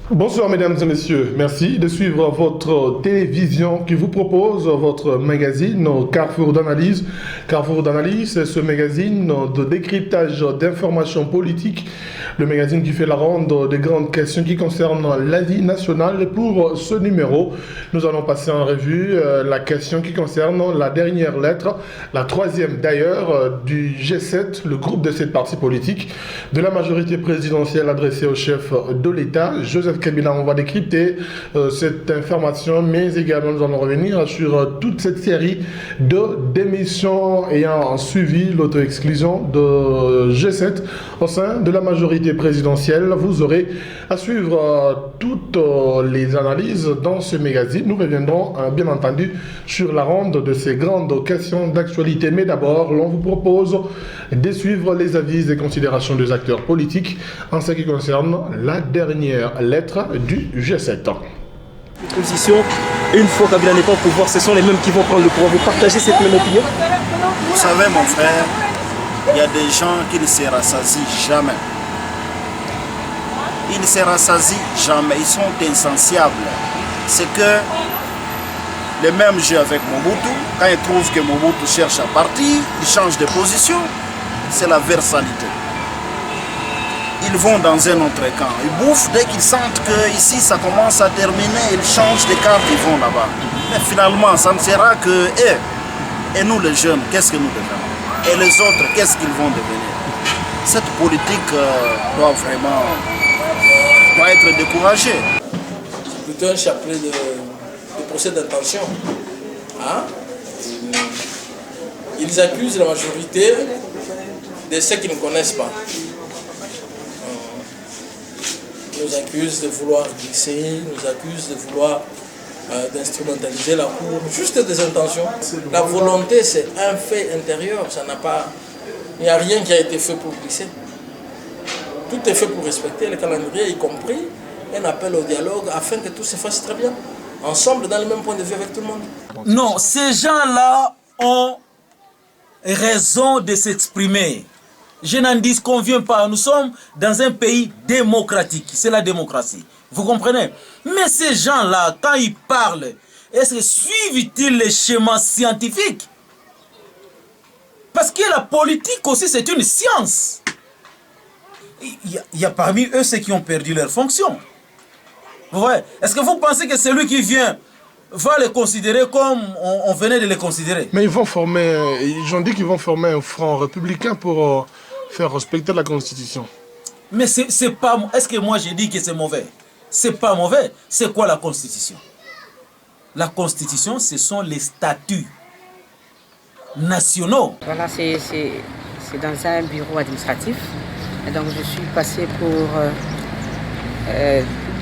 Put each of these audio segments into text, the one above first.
Bonsoir mesdames et messieurs, merci de suivre votre télévision qui vous propose votre magazine Carrefour d'analyse. Carrefour d'analyse, c'est ce magazine de décryptage d'informations politiques, le magazine qui fait la ronde des grandes questions qui concernent la vie nationale. Et pour ce numéro, nous allons passer en revue la question qui concerne la dernière lettre, la troisième d'ailleurs, du G7, le groupe de 7 partis politiques de la majorité présidentielle adressée au chef de l'État, Joseph Kabila. On va décrypter cette information, mais également nous allons revenir sur toute cette série de démissions ayant suivi l'auto-exclusion de G7 au sein de la majorité présidentielle. Vous aurez à suivre toutes les analyses dans ce magazine. Nous reviendrons bien entendu sur la ronde de ces grandes questions d'actualité. Mais d'abord, l'on vous propose de suivre les avis et considérations des acteurs politiques en ce qui concerne la dernière lettre du G7. Position, une fois Kabila n'est pas au pouvoir, ce sont les mêmes qui vont prendre le pouvoir. Vous partagez cette même opinion? Vous savez mon frère, il y a des gens qui ne se rassasient jamais. Ils ne se rassasient jamais, ils sont insatiables. C'est que le même jeu avec Mobutu, quand ils trouvent que Mobutu cherche à partir, ils changent de position. C'est la versalité. Ils vont dans un autre camp. Ils bouffent dès qu'ils sentent que ici ça commence à terminer, ils changent de carte, ils vont là-bas. Mais finalement, ça ne sera que eux. Et nous les jeunes, qu'est-ce que nous devenons? Et les autres, qu'est-ce qu'ils vont devenir? Cette politique doit être découragée. C'est plutôt un chapelet de procès d'intention. Hein? Ils accusent la majorité de ceux qui ne connaissent pas. Ils nous accusent de vouloir glisser, nous accusent de vouloir d'instrumentaliser la Cour. Juste des intentions. La volonté, c'est un fait intérieur. Il n'y a rien qui a été fait pour glisser. Tout est fait pour respecter le calendrier, y compris un appel au dialogue afin que tout se fasse très bien. Ensemble, dans le même point de vue avec tout le monde. Non, ces gens-là ont raison de s'exprimer. Je n'en disconviens pas. Nous sommes dans un pays démocratique. C'est la démocratie. Vous comprenez? Mais ces gens-là, quand ils parlent, est-ce que suivent-ils les schémas scientifiques? Parce que la politique aussi, c'est une science. Il y a parmi eux ceux qui ont perdu leur fonction. Vous voyez? Est-ce que vous pensez que celui qui vient va les considérer comme on venait de les considérer? Mais ils ont dit qu'ils vont former un front républicain pour faire respecter la Constitution. Mais c'est pas... Est-ce que moi j'ai dit que c'est mauvais? C'est pas mauvais. C'est quoi la Constitution? La Constitution, ce sont les statuts nationaux. Voilà, c'est dans un bureau administratif. Et donc je suis passée pour,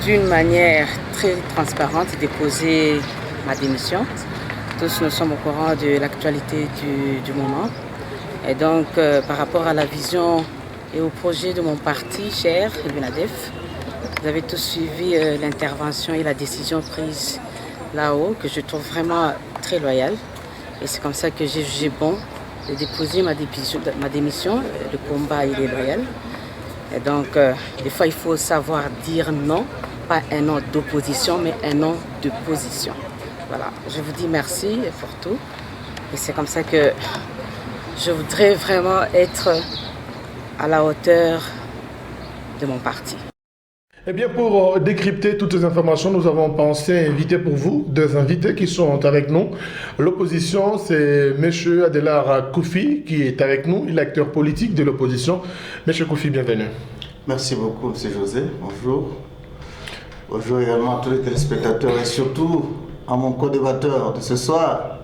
d'une manière très transparente, déposer ma démission. Tous nous sommes au courant de l'actualité du moment. Et donc, par rapport à la vision et au projet de mon parti, cher l'UNADEF, vous avez tous suivi l'intervention et la décision prise là-haut, que je trouve vraiment très loyale. Et c'est comme ça que j'ai jugé bon de déposer ma démission. Le combat, il est loyal. Et donc, des fois, il faut savoir dire non, pas un non d'opposition, mais un non de position. Voilà, je vous dis merci pour tout. Et c'est comme ça que je voudrais vraiment être à la hauteur de mon parti. Eh bien, pour décrypter toutes ces informations, nous avons pensé inviter pour vous deux invités qui sont avec nous. L'opposition, c'est M. Adelar Koufi qui est avec nous. Il est acteur politique de l'opposition. M. Koufi, bienvenue. Merci beaucoup, M. José. Bonjour. Bonjour également à tous les téléspectateurs et surtout à mon co-débatteur de ce soir.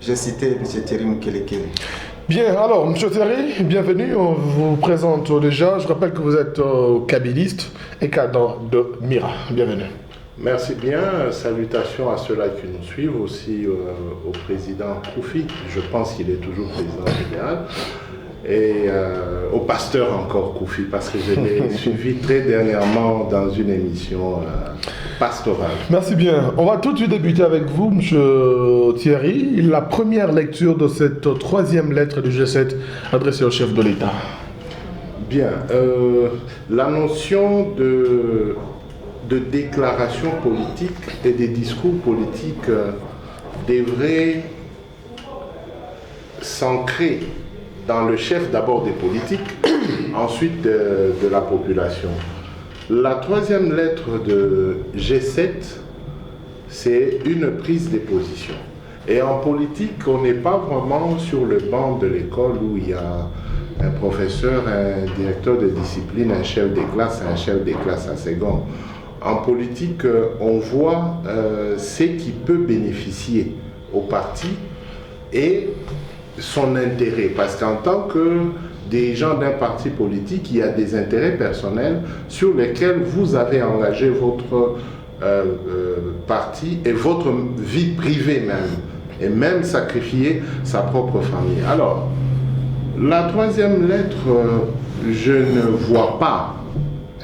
J'ai cité M. Thierry Mukelekele. Bien, alors, M. Thierry, bienvenue. On vous présente déjà. Je rappelle que vous êtes kabiliste et cadre de Mira. Bienvenue. Merci bien. Salutations à ceux-là qui nous suivent, aussi au président Koufi. Je pense qu'il est toujours président général. Et au pasteur encore Koufi, parce que je l'ai suivi très dernièrement dans une émission pastorale. Merci bien. On va tout de suite débuter avec vous, M. Thierry. La première lecture de cette troisième lettre du G7 adressée au chef de l'État. Bien. La notion de de déclarations politiques et des discours politiques devraient s'ancrer dans le chef d'abord des politiques, ensuite de la population. La troisième lettre de G7, c'est une prise de position. Et en politique, on n'est pas vraiment sur le banc de l'école où il y a un professeur, un directeur de discipline, un chef de classe à second. En politique, on voit ce qui peut bénéficier au parti et son intérêt. Parce qu'en tant que dirigeant d'un parti politique, il y a des intérêts personnels sur lesquels vous avez engagé votre parti et votre vie privée même. Et même sacrifier sa propre famille. Alors, la troisième lettre, je ne vois pas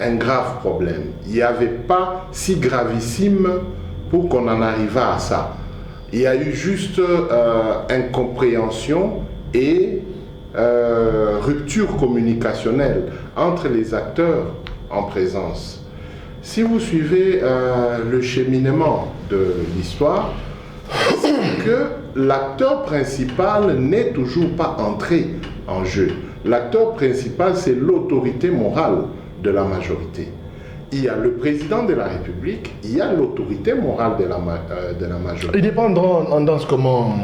un grave problème. Il n'y avait pas si gravissime pour qu'on en arrivât à ça. Il y a eu juste incompréhension et rupture communicationnelle entre les acteurs en présence. Si vous suivez le cheminement de l'histoire, c'est que l'acteur principal n'est toujours pas entré en jeu. L'acteur principal, c'est l'autorité morale de la majorité. Il y a le président de la République, il y a l'autorité morale de la majorité. Il dépend en danse comment?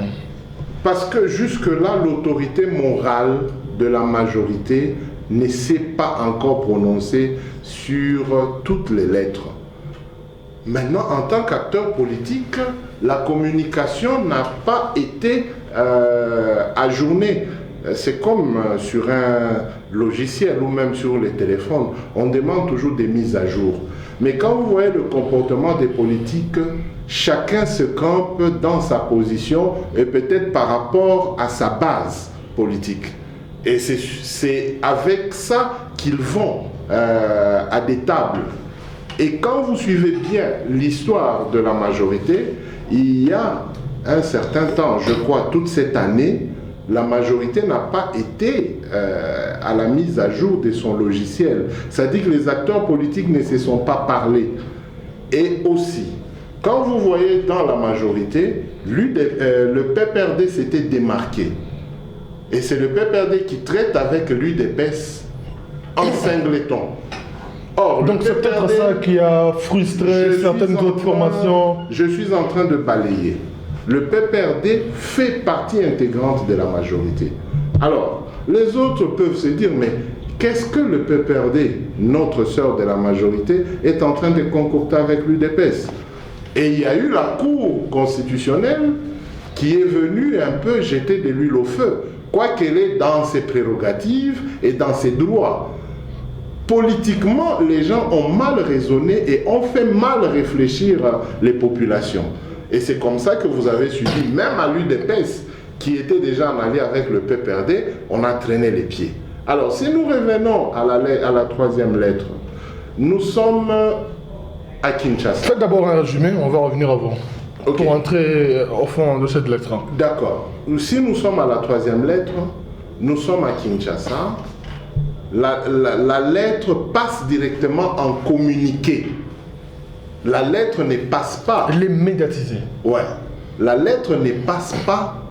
Parce que jusque-là, l'autorité morale de la majorité ne s'est pas encore prononcée sur toutes les lettres. Maintenant, en tant qu'acteur politique, la communication n'a pas été ajournée. C'est comme sur un logiciel ou même sur les téléphones. On demande toujours des mises à jour. Mais quand vous voyez le comportement des politiques, chacun se campe dans sa position et peut-être par rapport à sa base politique. Et c'est avec ça qu'ils vont à des tables. Et quand vous suivez bien l'histoire de la majorité, il y a un certain temps, je crois toute cette année, la majorité n'a pas été à la mise à jour de son logiciel. C'est-à-dire que les acteurs politiques ne se sont pas parlé. Et aussi, quand vous voyez dans la majorité, le PPRD s'était démarqué. Et c'est le PPRD qui traite avec l'UDPS en singleton. Or, donc c'est peut-être ça qui a frustré certaines autres formations. Je suis en train de balayer. Le PPRD fait partie intégrante de la majorité. Alors, les autres peuvent se dire, mais qu'est-ce que le PPRD, notre sœur de la majorité, est en train de concocter avec l'UDPS? Et il y a eu la Cour constitutionnelle qui est venue un peu jeter de l'huile au feu, quoiqu'elle est dans ses prérogatives et dans ses droits. Politiquement, les gens ont mal raisonné et ont fait mal réfléchir les populations. Et c'est comme ça que vous avez suivi, même à l'UDPS, qui était déjà en allié avec le PPRD, on a traîné les pieds. Alors, si nous revenons à la troisième lettre, nous sommes à Kinshasa. Faites d'abord un résumé, on va revenir avant. Okay. Pour entrer au fond de cette lettre. D'accord. Si nous sommes à la troisième lettre, nous sommes à Kinshasa. La lettre passe directement en communiqué. La lettre ne passe pas. Elle est médiatisée. Ouais. La lettre ne passe pas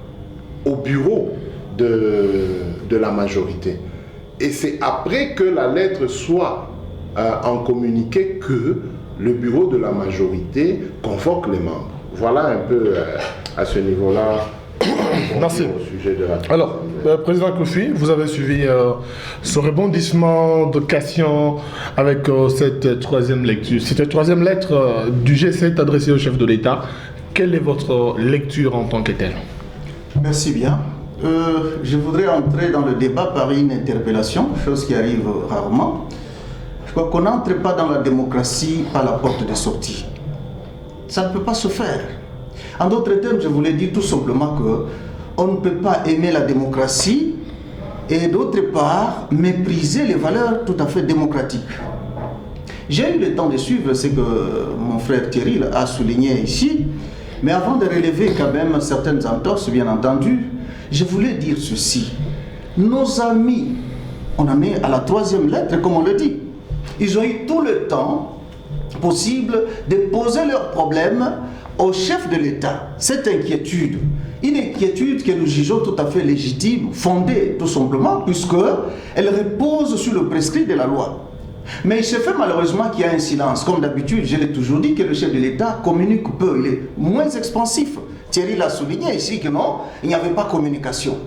au bureau de la majorité. Et c'est après que la lettre soit en communiqué que le bureau de la majorité convoque les membres. Voilà un peu à ce niveau-là. Merci. Au sujet de la... Alors, Président Koufi, vous avez suivi ce rebondissement de Cassian avec cette troisième lecture. Cette troisième lettre du G7 adressée au chef de l'État. Quelle est votre lecture en tant que telle? Merci bien. Je voudrais entrer dans le débat par une interpellation, chose qui arrive rarement. Je crois qu'on n'entre pas dans la démocratie par la porte de sortie. Ça ne peut pas se faire. En d'autres termes, je voulais dire tout simplement qu'on ne peut pas aimer la démocratie et d'autre part mépriser les valeurs tout à fait démocratiques. J'ai eu le temps de suivre ce que mon frère Thierry a souligné ici, mais avant de relever quand même certaines entorses, bien entendu, je voulais dire ceci. Nos amis, on en est à la troisième lettre, comme on le dit, ils ont eu tout le temps possible de poser leurs problèmes au chef de l'État. Cette inquiétude, une inquiétude que nous jugeons tout à fait légitime, fondée tout simplement, puisqu'elle repose sur le prescrit de la loi. Mais il se fait malheureusement qu'il y a un silence. Comme d'habitude, je l'ai toujours dit, que le chef de l'État communique peu, il est moins expansif. Thierry l'a souligné ici que non, il n'y avait pas communication.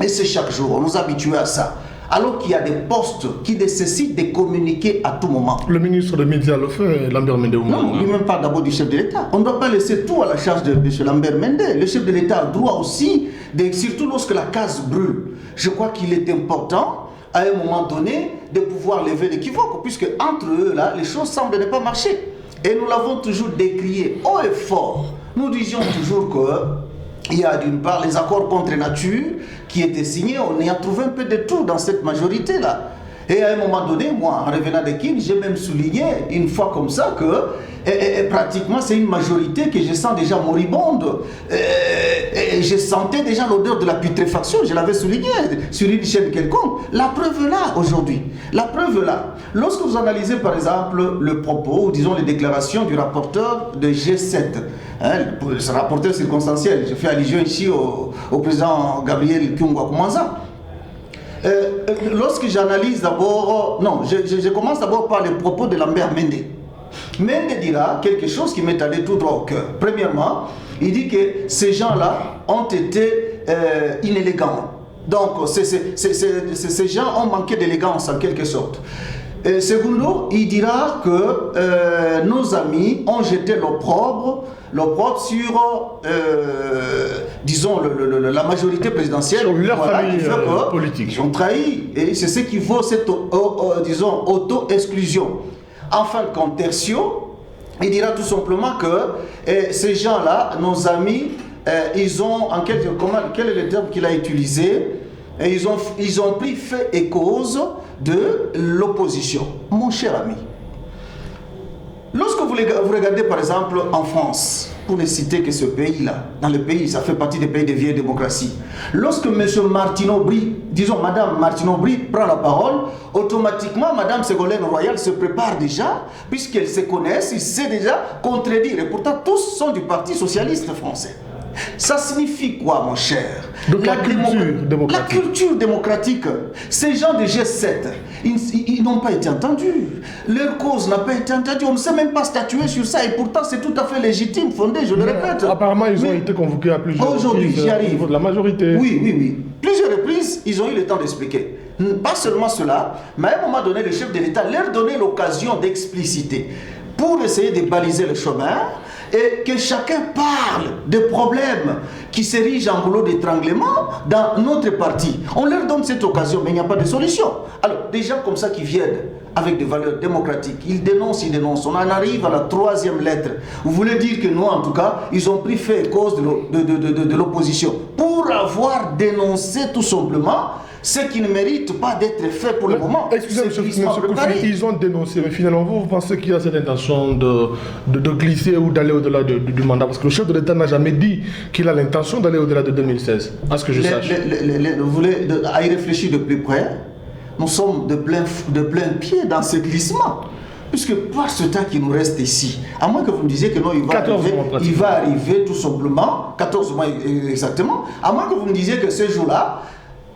Et c'est chaque jour, on nous habitue à ça. Alors qu'il y a des postes qui nécessitent de communiquer à tout moment. Le ministre des Médias le fait, Lambert Mende. Non, il ne même pas d'abord du chef de l'État. On ne doit pas laisser tout à la charge de M. Lambert Mende. Le chef de l'État a droit aussi, surtout lorsque la case brûle. Je crois qu'il est important, à un moment donné, de pouvoir lever l'équivoque, puisque entre eux, là, les choses semblent ne pas marcher. Et nous l'avons toujours décrié haut et fort. Nous disions toujours qu'il y a d'une part les accords contre nature qui étaient signés, on y a trouvé un peu de tout dans cette majorité-là. Et à un moment donné, moi, en revenant de Kin, j'ai même souligné une fois comme ça que pratiquement c'est une majorité que je sens déjà moribonde. Et je sentais déjà l'odeur de la putréfaction, je l'avais souligné sur une chaîne quelconque. La preuve est là aujourd'hui. La preuve est là. Lorsque vous analysez par exemple le propos, ou disons les déclarations du rapporteur de G7, ce rapporteur circonstanciel, je fais allusion ici au président Gabriel Kyungwa Koumanza. Lorsque j'analyse d'abord, non, je commence d'abord par les propos de Lambert Mende. Mende dira quelque chose qui m'est allé tout droit au cœur. Premièrement, il dit que ces gens-là ont été inélégants. Donc, ces gens ont manqué d'élégance en quelque sorte. Secondo, il dira que nos amis ont jeté l'opprobre sur, disons, la majorité présidentielle. Sur leur famille politique. Ils ont trahi, et c'est ce qui vaut cette, disons, auto-exclusion. Enfin, comme tertio, il dira tout simplement que ces gens-là, nos amis, ils ont, quel est le terme qu'il a utilisé? Et ils ont pris fait et cause de l'opposition. Mon cher ami, lorsque vous regardez par exemple en France, pour ne citer que ce pays-là, dans le pays, ça fait partie des pays de vieille démocratie, lorsque M. Martine Aubry, disons Mme Martine Aubry prend la parole, automatiquement Mme Ségolène Royal se prépare déjà, puisqu'elle se connaissent, il sait déjà contredire, et pourtant tous sont du Parti socialiste français. Ça signifie quoi, mon cher? Donc la culture démocratique. La culture démocratique. Ces gens de G7, ils n'ont pas été entendus. Leur cause n'a pas été entendue. On ne sait même pas statuer sur ça. Et pourtant, c'est tout à fait légitime, fondé, je le répète. Apparemment, ils ont été convoqués à plusieurs reprises. Aujourd'hui, j'y arrive. Au niveau de la majorité. Oui. Plusieurs reprises, ils ont eu le temps d'expliquer. Pas seulement cela, mais à un moment donné, le chef de l'État leur donnait l'occasion d'expliciter pour essayer de baliser le chemin. Et que chacun parle des problèmes qui s'érigent en rouleau d'étranglement dans notre parti. On leur donne cette occasion, mais il n'y a pas de solution. Alors, des gens comme ça qui viennent avec des valeurs démocratiques, ils dénoncent. On en arrive à la 3e lettre. Vous voulez dire que nous, en tout cas, ils ont pris fait et cause de l'opposition pour avoir dénoncé tout simplement ce qui ne mérite pas d'être fait pour le moment. Excusez-moi, M. Koufi, ils ont dénoncé, mais finalement, vous pensez qu'il y a cette intention de glisser ou d'aller au-delà du mandat? Parce que le chef de l'État n'a jamais dit qu'il a l'intention d'aller au-delà de 2016, à ce que je sache. Vous voulez à y réfléchir de plus près? Nous sommes de plein pied dans ce glissement. Puisque par ce temps qui nous reste ici, à moins que vous me disiez que non, il va arriver tout simplement, 14 mois exactement, à moins que vous me disiez que ce jour-là,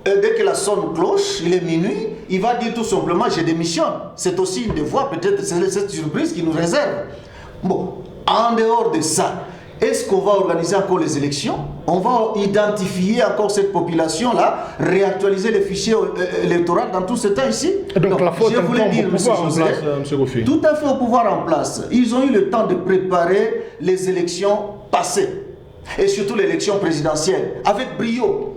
dès que la sonne cloche, il est minuit, il va dire tout simplement je démissionne. C'est aussi une des voies, peut-être c'est cette surprise qui nous réserve. Bon, en dehors de ça, est-ce qu'on va organiser encore les élections? On va identifier encore cette population-là, réactualiser les fichiers électoraux dans tout ce temps ici? Donc la faute je voulais dire, au pouvoir en place, M. Koufi. Tout à fait au pouvoir en place. Ils ont eu le temps de préparer les élections passées, et surtout l'élection présidentielle, avec brio.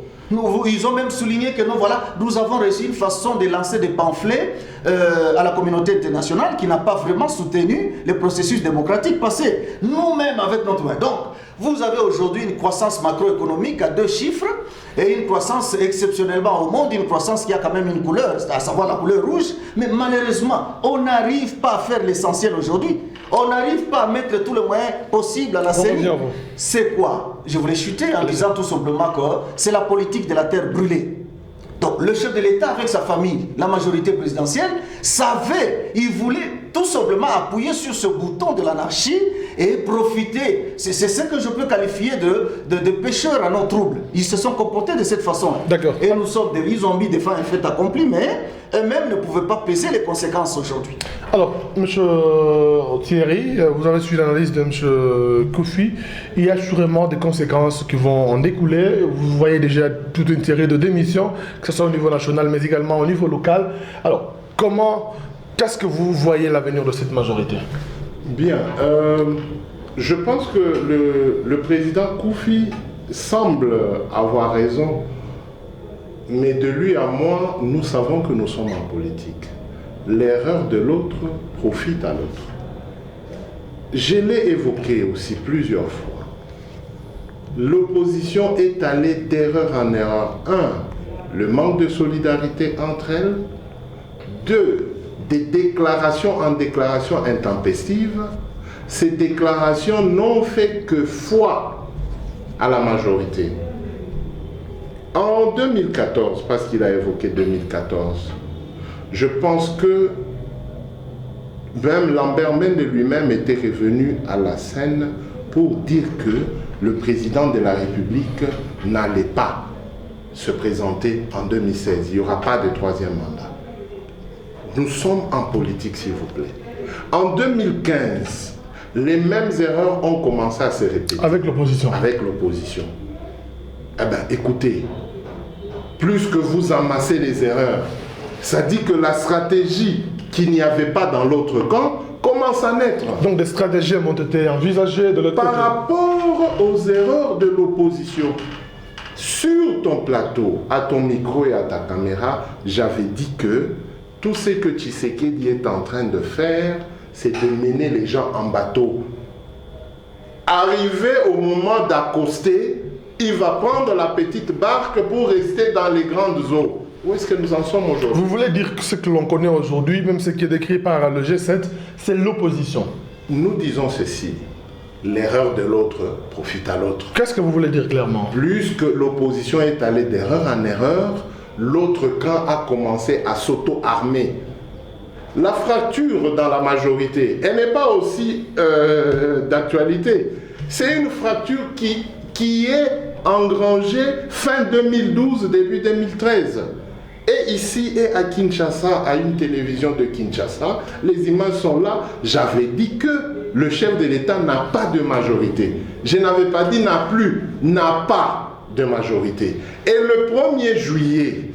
Ils ont même souligné que nous avons réussi une façon de lancer des pamphlets à la communauté internationale qui n'a pas vraiment soutenu le processus démocratique passé. Nous-mêmes avec notre moyen. Donc, vous avez aujourd'hui une croissance macroéconomique à 2 chiffres et une croissance exceptionnellement au monde, une croissance qui a quand même une couleur, à savoir la couleur rouge. Mais malheureusement, on n'arrive pas à faire l'essentiel aujourd'hui. On n'arrive pas à mettre tous les moyens possibles à la série. C'est quoi? Je voulais chuter en disant tout simplement que c'est la politique de la terre brûlée. Donc le chef de l'État avec sa famille, la majorité présidentielle, savait, il voulait tout simplement appuyer sur ce bouton de l'anarchie et profiter. C'est ce que je peux qualifier de pécheurs à nos troubles. Ils se sont comportés de cette façon. D'accord. Et ils ont mis des fins un fait accompli, mais eux-mêmes ne pouvaient pas peser les conséquences aujourd'hui. Alors, M. Thierry, vous avez suivi l'analyse de M. Koufi. Il y a sûrement des conséquences qui vont en découler. Vous voyez déjà toute une série de démissions, que ce soit au niveau national, mais également au niveau local. Alors, qu'est-ce que vous voyez l'avenir de cette majorité? Bien, je pense que le président Koufi semble avoir raison, mais de lui à moi, nous savons que nous sommes en politique. L'erreur de l'autre profite à l'autre. Je l'ai évoqué aussi plusieurs fois. L'opposition est allée d'erreur en erreur. 1, le manque de solidarité entre elles. 2, des déclarations en déclarations intempestives. Ces déclarations n'ont fait que foi à la majorité. En 2014, parce qu'il a évoqué 2014, je pense que même Lambert Mende lui-même était revenu à la scène pour dire que le président de la République n'allait pas se présenter en 2016. Il n'y aura pas de troisième mandat. Nous sommes en politique, s'il vous plaît. En 2015, les mêmes erreurs ont commencé à se répéter. Avec l'opposition. Avec l'opposition. Eh bien, écoutez, plus que vous amassez les erreurs, ça dit que la stratégie qu'il n'y avait pas dans l'autre camp commence à naître. Donc des stratégies ont été envisagées de l'autre côté. Par rapport aux erreurs de l'opposition, sur ton plateau, à ton micro et à ta caméra, j'avais dit que tout ce que Tshisekedi est en train de faire, c'est de mener les gens en bateau. Arrivé au moment d'accoster, il va prendre la petite barque pour rester dans les grandes eaux. Où est-ce que nous en sommes aujourd'hui? Vous voulez dire que ce que l'on connaît aujourd'hui, même ce qui est décrit par le G7, c'est l'opposition? Nous disons ceci, l'erreur de l'autre profite à l'autre. Qu'est-ce que vous voulez dire clairement? Plus que l'opposition est allée d'erreur en erreur, l'autre camp a commencé à s'auto-armer. La fracture dans la majorité, elle n'est pas aussi d'actualité. C'est une fracture qui est engrangée fin 2012, début 2013. Et ici et à Kinshasa, à une télévision de Kinshasa, les images sont là. J'avais dit que le chef de l'État n'a pas de majorité. Je n'avais pas dit n'a pas de majorité. Et le 1er juillet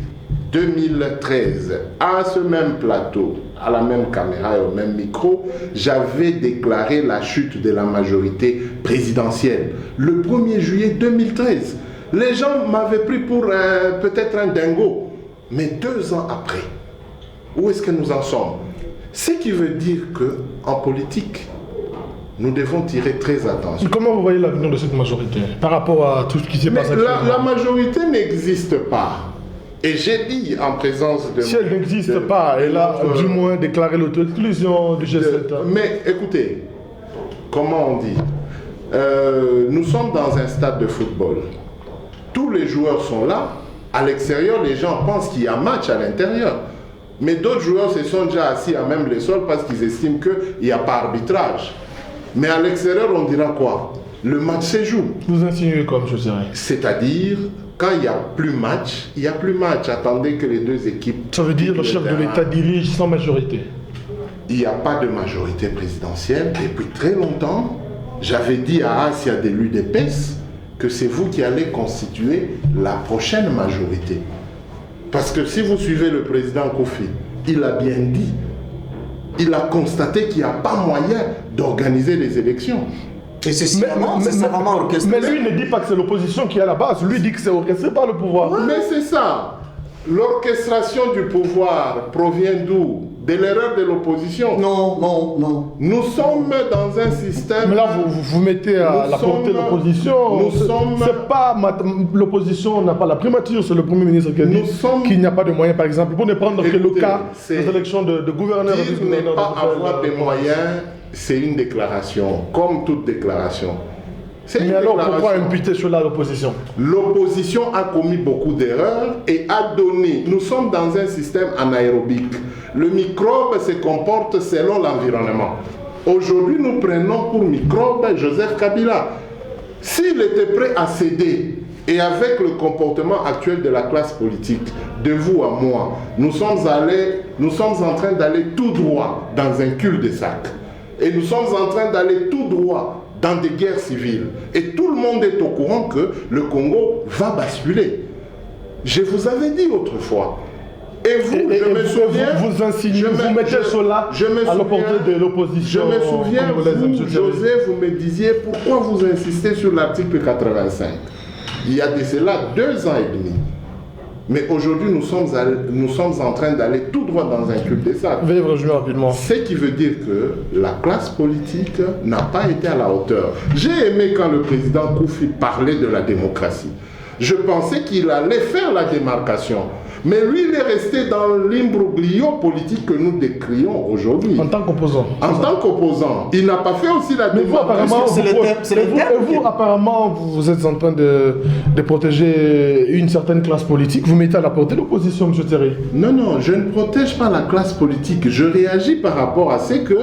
2013, à ce même plateau, à la même caméra et au même micro, j'avais déclaré la chute de la majorité présidentielle. Le 1er juillet 2013. Les gens m'avaient pris pour peut-être un dingo. Mais 2 ans après, où est-ce que nous en sommes? Ce qui veut dire qu'en politique, nous devons tirer très attention. Comment vous voyez l'avenir de cette majorité par rapport à tout ce qui s'est passé? La majorité n'existe pas. Et j'ai dit en présence de... Si elle n'existe pas, elle a du moins déclaré l'autoclusion du G7. Mais écoutez, comment on dit? Nous sommes dans un stade de football. Tous les joueurs sont là. À l'extérieur, les gens pensent qu'il y a match à l'intérieur. Mais d'autres joueurs se sont déjà assis à même le sol parce qu'ils estiment qu'il n'y a pas arbitrage. Mais à l'extérieur, on dira quoi? Le match se joue. Vous insinuez quoi, M. Thierry? C'est-à-dire, quand il n'y a plus match, il n'y a plus match. Attendez que les deux équipes... Ça veut dire que le chef de l'État dirige sans majorité? Il n'y a pas de majorité présidentielle depuis très longtemps. J'avais dit à Asia de l'UDPS que c'est vous qui allez constituer la prochaine majorité. Parce que si vous suivez le président Koufi, il a bien dit, il a constaté qu'il n'y a pas moyen d'organiser les élections. Et c'est vraiment orchestré. Mais lui ne dit pas que c'est l'opposition qui est à la base, lui dit que c'est orchestré par le pouvoir. Mais c'est ça. L'orchestration du pouvoir provient d'où? De l'erreur de l'opposition. Non. Nous sommes dans un système... Mais là, vous mettez à la portée de l'opposition. C'est pas... L'opposition n'a pas la primature, c'est le Premier ministre qui a dit qu'il n'y a pas de moyens, par exemple. Pour ne prendre que le cas des élections de gouverneurs... Dire ne pas avoir de moyens, c'est une déclaration, comme toute déclaration. Mais alors pourquoi imputer cela à l'opposition? L'opposition a commis beaucoup d'erreurs et a donné... Nous sommes dans un système anaérobique. le microbe se comporte selon l'environnement. Aujourd'hui, nous prenons pour microbe Joseph Kabila. S'il était prêt à céder, et avec le comportement actuel de la classe politique, de vous à moi, nous sommes en train d'aller tout droit dans un cul-de-sac. Et nous sommes en train d'aller tout droit dans des guerres civiles. Et tout le monde est au courant que le Congo va basculer. Je vous avais dit autrefois. Et vous, je me souviens... Vous insinuez, vous mettez cela à la portée de l'opposition. Je me souviens, vous, José, vous me disiez pourquoi vous insistez sur l'article 85. Il y a de cela 2 ans et demi. Mais aujourd'hui, nous sommes en train d'aller tout droit dans un cul-de-sac. Veuillez rejoindre rapidement. Ce qui veut dire que la classe politique n'a pas été à la hauteur. J'ai aimé quand le président Koufi parlait de la démocratie. Je pensais qu'il allait faire la démarcation. Mais lui, il est resté dans l'imbroglio politique que nous décrions aujourd'hui. En tant qu'opposant. En tant qu'opposant. Il n'a pas fait aussi la démarcation. Vous, apparemment, vous êtes en train de protéger une certaine classe politique. Vous mettez à la portée de l'opposition, M. Thierry. Non, non, je ne protège pas la classe politique. Je réagis par rapport à ce que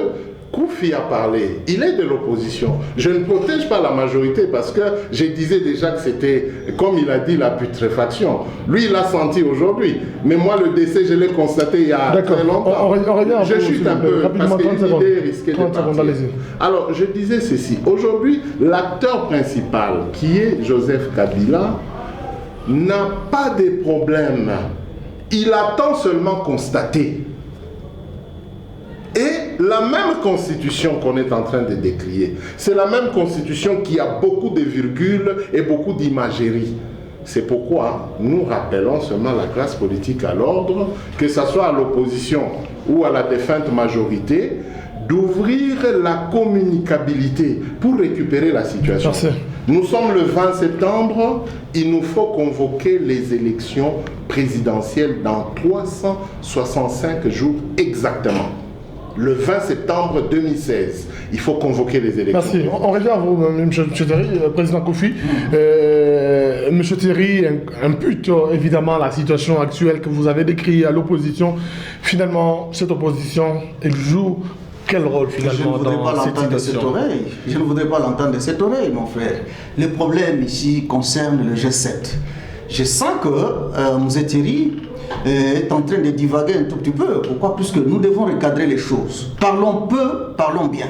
Koufi a parlé. Il est de l'opposition. Je ne protège pas la majorité parce que je disais déjà que c'était, comme il a dit, la putréfaction. Lui, il l'a senti aujourd'hui. Mais moi, le décès, je l'ai constaté il y a très longtemps. Je chute un peu parce que l'idée risquait de partir. Alors, je disais ceci. Aujourd'hui, l'acteur principal, qui est Joseph Kabila, n'a pas de problème. Il attend seulement constater. Et la même constitution qu'on est en train de décrier, c'est la même constitution qui a beaucoup de virgules et beaucoup d'imagerie. C'est pourquoi nous rappelons seulement la classe politique à l'ordre, que ce soit à l'opposition ou à la défunte majorité, d'ouvrir la communicabilité pour récupérer la situation. Merci. Nous sommes le 20 septembre, il nous faut convoquer les élections présidentielles dans 365 jours exactement. Le 20 septembre 2016, il faut convoquer les élections. Merci. On revient à vous, M. Thierry, président Koufi. M. Thierry impute évidemment la situation actuelle que vous avez décrite à l'opposition. Finalement, cette opposition, elle joue quel rôle finalement dans cette situation? Je ne voudrais pas l'entendre de cette oreille, mon frère. Le problème ici concerne le G7. Je sens que M. Thierry est en train de divaguer un tout petit peu. Pourquoi? Puisque nous devons recadrer les choses. Parlons peu, parlons bien.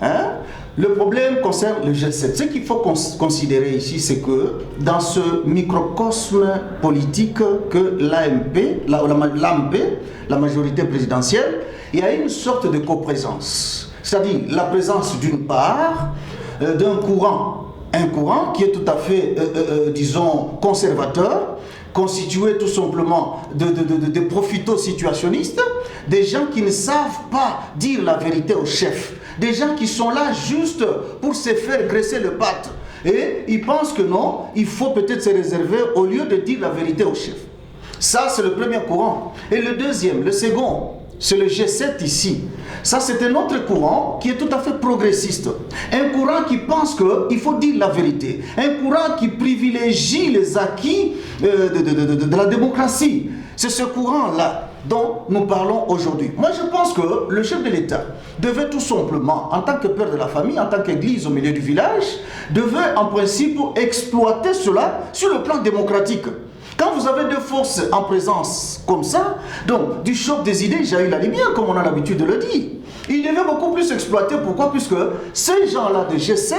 Hein? Le problème concerne le G7. Ce qu'il faut considérer ici, c'est que dans ce microcosme politique que l'AMP, la majorité présidentielle, il y a une sorte de coprésence. C'est-à-dire la présence d'une part d'un courant, un courant qui est tout à fait, disons, conservateur, constitué tout simplement de profito-situationnistes, des gens qui ne savent pas dire la vérité au chef, des gens qui sont là juste pour se faire graisser le patte. Et ils pensent que non, il faut peut-être se réserver au lieu de dire la vérité au chef. Ça, c'est le premier courant. Et le deuxième, le second, c'est le G7 ici. Ça, c'est un autre courant qui est tout à fait progressiste. Un courant qui pense qu'il faut dire la vérité. Un courant qui privilégie les acquis de la démocratie. C'est ce courant-là dont nous parlons aujourd'hui. Moi, je pense que le chef de l'État devait tout simplement, en tant que père de la famille, en tant qu'église au milieu du village, devait en principe exploiter cela sur le plan démocratique. Quand vous avez deux forces en présence comme ça, donc du choc des idées, j'ai eu la lumière, comme on a l'habitude de le dire. Il devait beaucoup plus exploiter. Pourquoi? Puisque ces gens-là de G7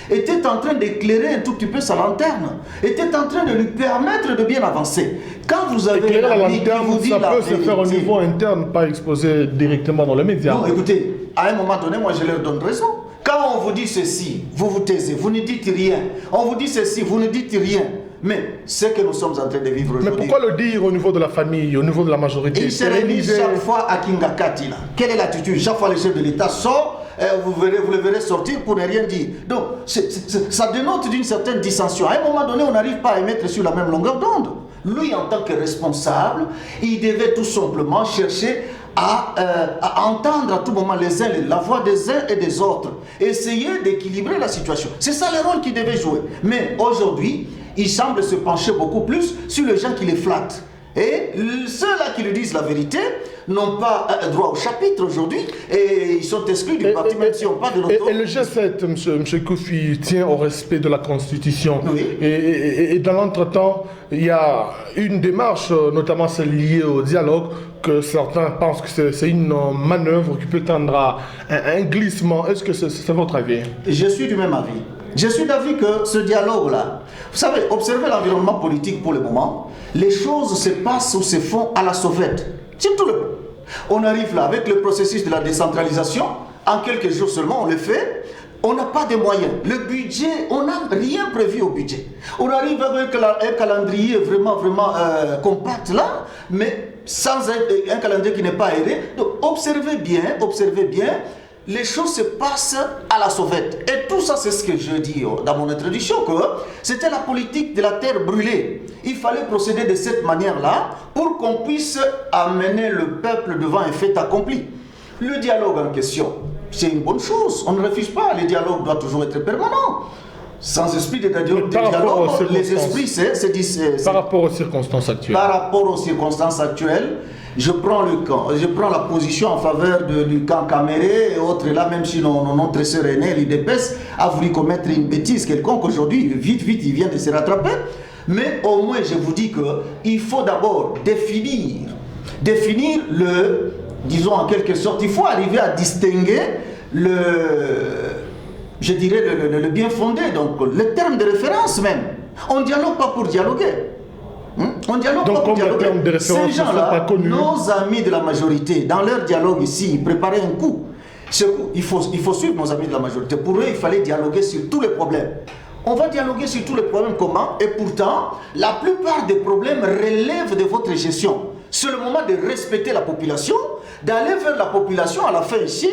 étaient en train d'éclairer un tout petit peu sa lanterne, étaient en train de lui permettre de bien avancer. Quand vous avez la lanterne, vous dit ça peut se faire au niveau interne, pas exposé directement dans les médias. Non, écoutez, à un moment donné, moi je leur donne raison. Quand on vous dit ceci, vous vous taisez, vous ne dites rien. On vous dit ceci, vous ne dites rien. Mais ce que nous sommes en train de vivre aujourd'hui... Mais pourquoi le dire au niveau de la famille, au niveau de la majorité? Il se réunit chaque fois à Kingakati. Là. Quelle est l'attitude? Chaque fois le chef de l'État sort, vous le verrez sortir pour ne rien dire. Donc, ça dénote d'une certaine dissension. À un moment donné, on n'arrive pas à émettre sur la même longueur d'onde. Lui, en tant que responsable, il devait tout simplement chercher à entendre à tout moment la voix des uns et des autres. Essayer d'équilibrer la situation. C'est ça le rôle qu'il devait jouer. Mais aujourd'hui, il semble se pencher beaucoup plus sur les gens qui les flattent. Et ceux-là qui lui disent la vérité n'ont pas droit au chapitre aujourd'hui et ils sont exclus du parti, même si on parle de l'auto. Et le G7, M. Koufi, tient au respect de la Constitution. Oui. Et dans l'entretemps, il y a une démarche, notamment celle liée au dialogue, que certains pensent que c'est une manœuvre qui peut tendre à un glissement. Est-ce que c'est votre avis? Je suis du même avis. Je suis d'avis que ce dialogue-là, vous savez, observez l'environnement politique pour le moment, les choses se passent ou se font à la sauvette. C'est tout le monde. On arrive là avec le processus de la décentralisation, en quelques jours seulement on le fait, on n'a pas de moyens. Le budget, on n'a rien prévu au budget. On arrive avec un calendrier vraiment compact là, mais sans un calendrier qui n'est pas aidé. Donc observez bien, les choses se passent à la sauvette. Et tout ça, c'est ce que je dis dans mon introduction, que c'était la politique de la terre brûlée. Il fallait procéder de cette manière-là pour qu'on puisse amener le peuple devant un fait accompli. Le dialogue en question, c'est une bonne chose. On ne refuse pas, le dialogue doit toujours être permanent. Sans esprit de dialogue, les esprits, c'est... Par rapport aux circonstances actuelles. Par rapport aux circonstances actuelles, je prends la position en faveur du camp Caméré et autres là, même si notre sœur aînée, l'IDPS, a voulu commettre une bêtise quelconque aujourd'hui, vite, il vient de se rattraper. Mais au moins, je vous dis qu'il faut d'abord définir disons en quelque sorte, il faut arriver à distinguer le bien fondé, donc le terme de référence même. On ne dialogue pas pour dialoguer. On dialogue pas pour dialoguer. Ces gens-là, nos amis de la majorité, dans leur dialogue ici, ils préparaient un coup. Il faut suivre nos amis de la majorité. Pour eux, il fallait dialoguer sur tous les problèmes. On va dialoguer sur tous les problèmes comment? Et pourtant, la plupart des problèmes relèvent de votre gestion. C'est le moment de respecter la population, d'aller vers la population à la fin ici,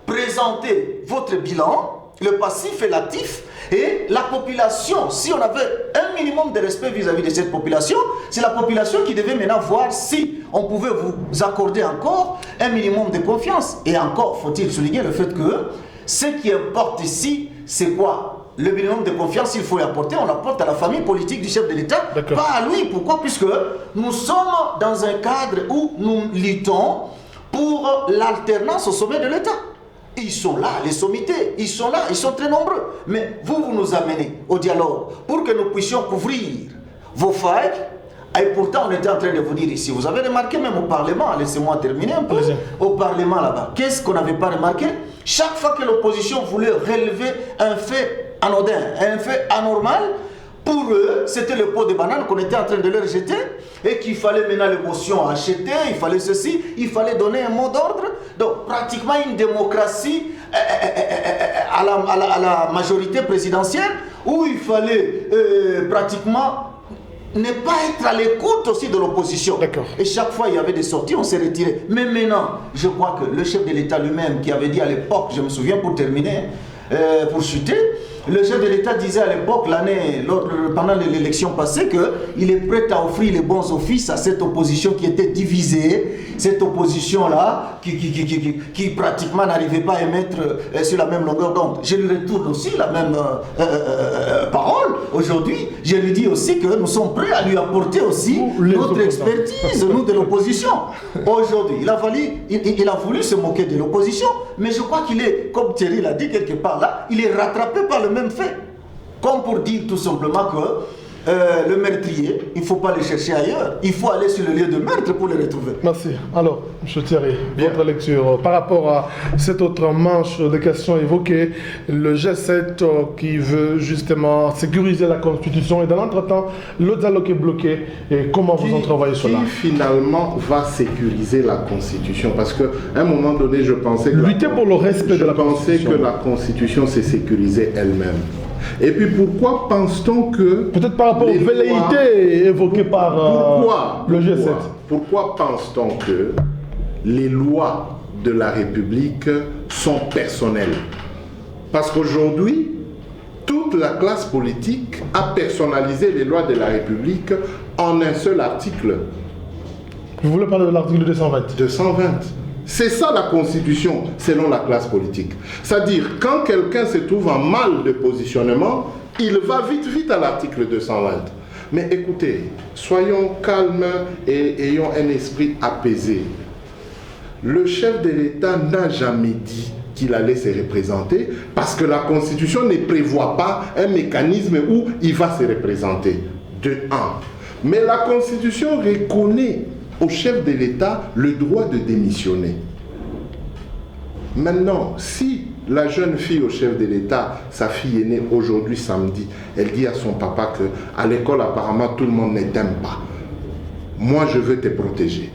présenter votre bilan, le passif et l'actif, et la population, si on avait un minimum de respect vis-à-vis de cette population, c'est la population qui devait maintenant voir si on pouvait vous accorder encore un minimum de confiance. Et encore, faut-il souligner le fait que ce qui importe ici, c'est quoi? Le minimum de confiance, il faut y apporter, on l'apporte à la famille politique du chef de l'État, pas à lui. Pourquoi? Puisque nous sommes dans un cadre où nous luttons pour l'alternance au sommet de l'État. Ils sont là, les sommités, ils sont là, ils sont très nombreux. Mais vous nous amenez au dialogue pour que nous puissions couvrir vos failles. Et pourtant, on était en train de vous dire ici, vous avez remarqué même au Parlement, laissez-moi terminer un peu, au Parlement là-bas, qu'est-ce qu'on n'avait pas remarqué? Chaque fois que l'opposition voulait relever un fait anodin, un fait anormal, pour eux, c'était le pot de banane qu'on était en train de leur jeter et qu'il fallait maintenant l'émotion acheter, il fallait ceci, il fallait donner un mot d'ordre. Donc, pratiquement une démocratie à la majorité présidentielle où il fallait pratiquement ne pas être à l'écoute aussi de l'opposition. Et chaque fois, il y avait des sorties, on s'est retiré. Mais maintenant, je crois que le chef de l'État lui-même, qui avait dit à l'époque, je me souviens pour terminer, pour chuter, le chef de l'État disait à l'époque, pendant l'élection passée, qu'il est prêt à offrir les bons offices à cette opposition qui était divisée, cette opposition-là qui pratiquement n'arrivait pas à émettre sur la même longueur d'onde. Je lui retourne aussi la même parole aujourd'hui. Je lui dis aussi que nous sommes prêts à lui apporter aussi notre expertise, nous de l'opposition. Aujourd'hui, il a voulu se moquer de l'opposition, mais je crois qu'il est, comme Thierry l'a dit quelque part là, il est rattrapé par le même fait. Comme pour dire tout simplement que le meurtrier, il ne faut pas le chercher ailleurs, il faut aller sur le lieu de meurtre pour le retrouver. Merci. Alors, M. Thierry, votre lecture par rapport à cette autre manche de questions évoquées, le G7 qui veut justement sécuriser la Constitution et dans l'entretemps, le dialogue est bloqué. Et comment vous entrevoyez cela? Qui finalement va sécuriser la Constitution? Parce qu'à un moment donné, je pensais que lutter pour le respect de la Constitution. Je pensais que la Constitution s'est sécurisée elle-même. Et puis pourquoi pense-t-on que... Peut-être par rapport aux velléités évoquées par le G7. Pourquoi pense-t-on que les lois de la République sont personnelles? Parce qu'aujourd'hui, toute la classe politique a personnalisé les lois de la République en un seul article. Vous voulez parler de l'article 220? 220. C'est ça la Constitution, selon la classe politique. C'est-à-dire, quand quelqu'un se trouve en mal de positionnement, il va vite à l'article 220. Mais écoutez, soyons calmes et ayons un esprit apaisé. Le chef de l'État n'a jamais dit qu'il allait se représenter parce que la Constitution ne prévoit pas un mécanisme où il va se représenter. De un. Mais la Constitution reconnaît au chef de l'État le droit de démissionner. Maintenant, si la jeune fille au chef de l'État, sa fille est née aujourd'hui samedi, elle dit à son papa qu'à l'école apparemment tout le monde ne t'aime pas. Moi je veux te protéger.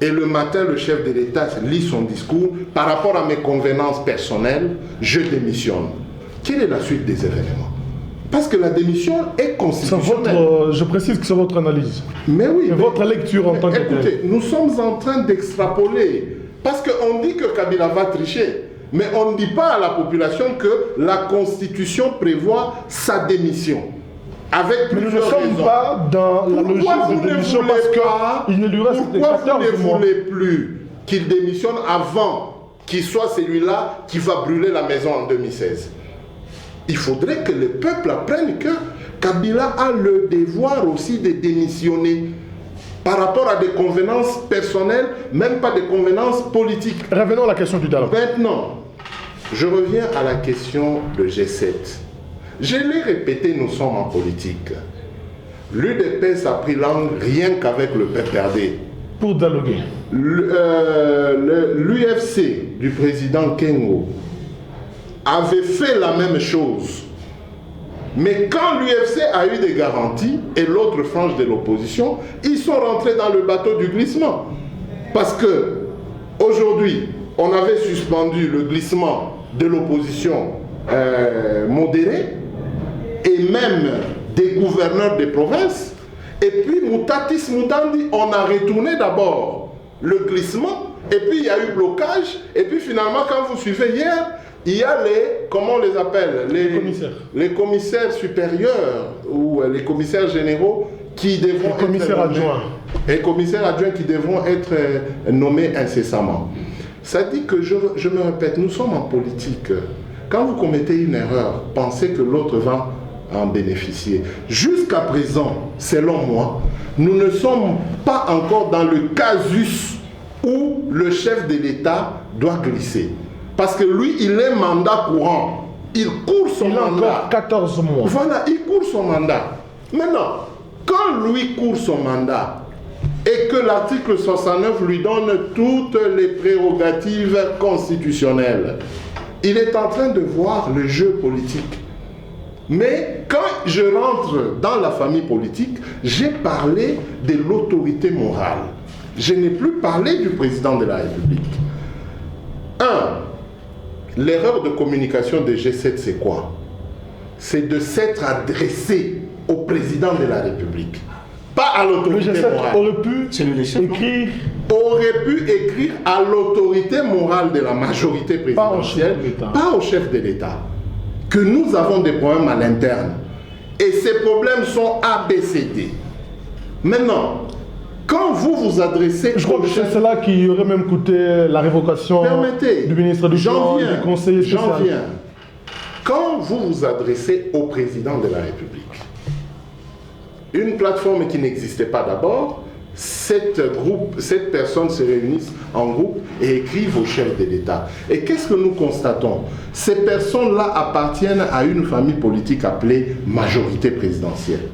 Et le matin, le chef de l'État lit son discours. Par rapport à mes convenances personnelles, je démissionne. Quelle est la suite des événements? Parce que la démission est constitutionnelle. Je précise que c'est votre analyse. Mais oui. C'est votre lecture en tant que telle. Écoutez, nous sommes en train d'extrapoler. Parce qu'on dit que Kabila va tricher. Mais on ne dit pas à la population que la Constitution prévoit sa démission. Avec mais nous ne plusieurs sommes raisons. Pas dans la logique de démission parce qu'il ne lui reste que 14 mois. Pourquoi vous ne voulez plus qu'il démissionne avant qu'il soit celui-là qui va brûler la maison en 2016? Il faudrait que le peuple apprenne que Kabila a le devoir aussi de démissionner par rapport à des convenances personnelles, même pas des convenances politiques. Revenons à la question du dialogue. Maintenant, je reviens à la question de G7. Je l'ai répété, nous sommes en politique. L'UDPS a pris langue rien qu'avec le PPRD. Pour dialoguer. L'UFC du président Kengo avait fait la même chose. Mais quand l'UFC a eu des garanties, et l'autre frange de l'opposition, ils sont rentrés dans le bateau du glissement. Parce que, aujourd'hui, on avait suspendu le glissement de l'opposition modérée, et même des gouverneurs des provinces. Et puis, Moutatis Moutandi, on a retourné d'abord le glissement, et puis il y a eu blocage, et puis finalement, quand vous suivez hier, il y a les, comment on les appelle, les commissaires supérieurs ou les commissaires généraux qui devront être nommés, et commissaires adjoints qui devront être nommés incessamment. Ça dit que, je me répète, nous sommes en politique. Quand vous commettez une erreur, pensez que l'autre va en bénéficier. Jusqu'à présent, selon moi, nous ne sommes pas encore dans le casus où le chef de l'État doit glisser. Parce que lui, il est mandat courant. Il court son mandat. Il a encore 14 mois. Voilà, il court son mandat. Maintenant, quand lui court son mandat et que l'article 69 lui donne toutes les prérogatives constitutionnelles, il est en train de voir le jeu politique. Mais quand je rentre dans la famille politique, j'ai parlé de l'autorité morale. Je n'ai plus parlé du président de la République. L'erreur de communication de G7, c'est quoi? C'est de s'être adressé au président de la République, pas à l'autorité morale. Aurait pu écrire à l'autorité morale de la majorité présidentielle, pas au chef de l'État. Que nous avons des problèmes à l'interne. Et ces problèmes sont ABCD. Maintenant, quand vous vous adressez... Je crois que c'est cela qui aurait même coûté la révocation du ministre du Plan et du conseiller spécial. J'en viens. Quand vous vous adressez au président de la République, une plateforme qui n'existait pas d'abord, cette personne se réunissent en groupe et écrivent au chef de l'État. Et qu'est-ce que nous constatons? Ces personnes-là appartiennent à une famille politique appelée majorité présidentielle.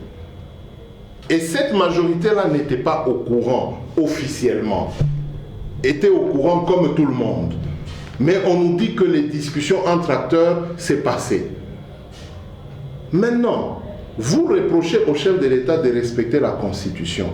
Et cette majorité-là n'était pas au courant officiellement, était au courant comme tout le monde. Mais on nous dit que les discussions entre acteurs s'est passé. Maintenant, vous reprochez au chef de l'État de respecter la Constitution.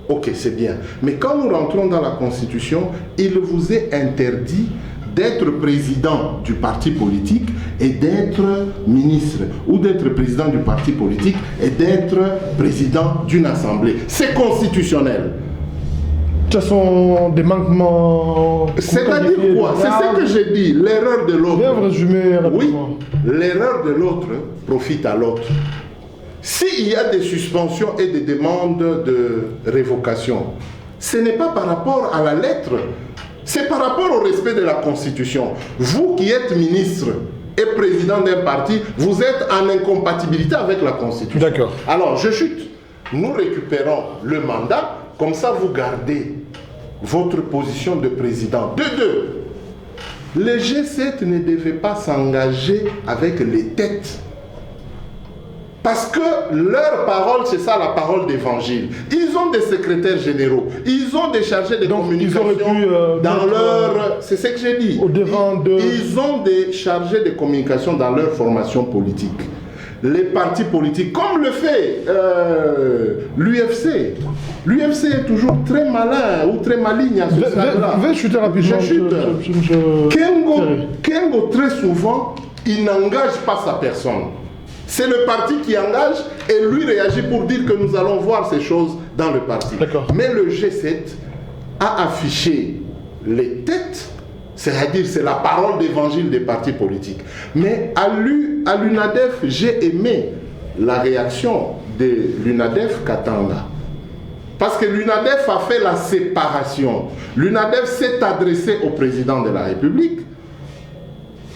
Ok, c'est bien. Mais quand nous rentrons dans la Constitution, il vous est interdit d'être président du parti politique et d'être ministre, ou d'être président du parti politique et d'être président d'une assemblée. C'est constitutionnel. Ce sont des manquements... C'est-à-dire quoi? C'est ce que j'ai dit, l'erreur de l'autre. Bien résumé rapidement. Oui, l'erreur de l'autre profite à l'autre. S'il y a des suspensions et des demandes de révocation, ce n'est pas par rapport à la lettre, c'est par rapport au respect de la Constitution. Vous qui êtes ministre, et président d'un parti, vous êtes en incompatibilité avec la Constitution. D'accord. Alors, je chute. Nous récupérons le mandat, comme ça vous gardez votre position de président. De deux, les G7 ne devaient pas s'engager avec les têtes. Parce que leur parole, c'est ça la parole d'évangile. Ils ont des secrétaires généraux, ils ont des chargés de communication dans leur... C'est ce que j'ai dit. Au devant de... Ils ont des chargés de communication dans leur formation politique. Les partis politiques, comme le fait l'UFC. L'UFC est toujours très malin ou très maligne à ce stade-là. Je chuter rapidement. Je chute. Kengo, très souvent, il n'engage pas sa personne. C'est le parti qui engage et lui réagit pour dire que nous allons voir ces choses dans le parti. Mais le G7 a affiché les têtes, c'est-à-dire c'est la parole d'évangile des partis politiques. Mais à l'UNADEF, j'ai aimé la réaction de l'UNADEF Katanga. Parce que l'UNADEF a fait la séparation. L'UNADEF s'est adressé au président de la République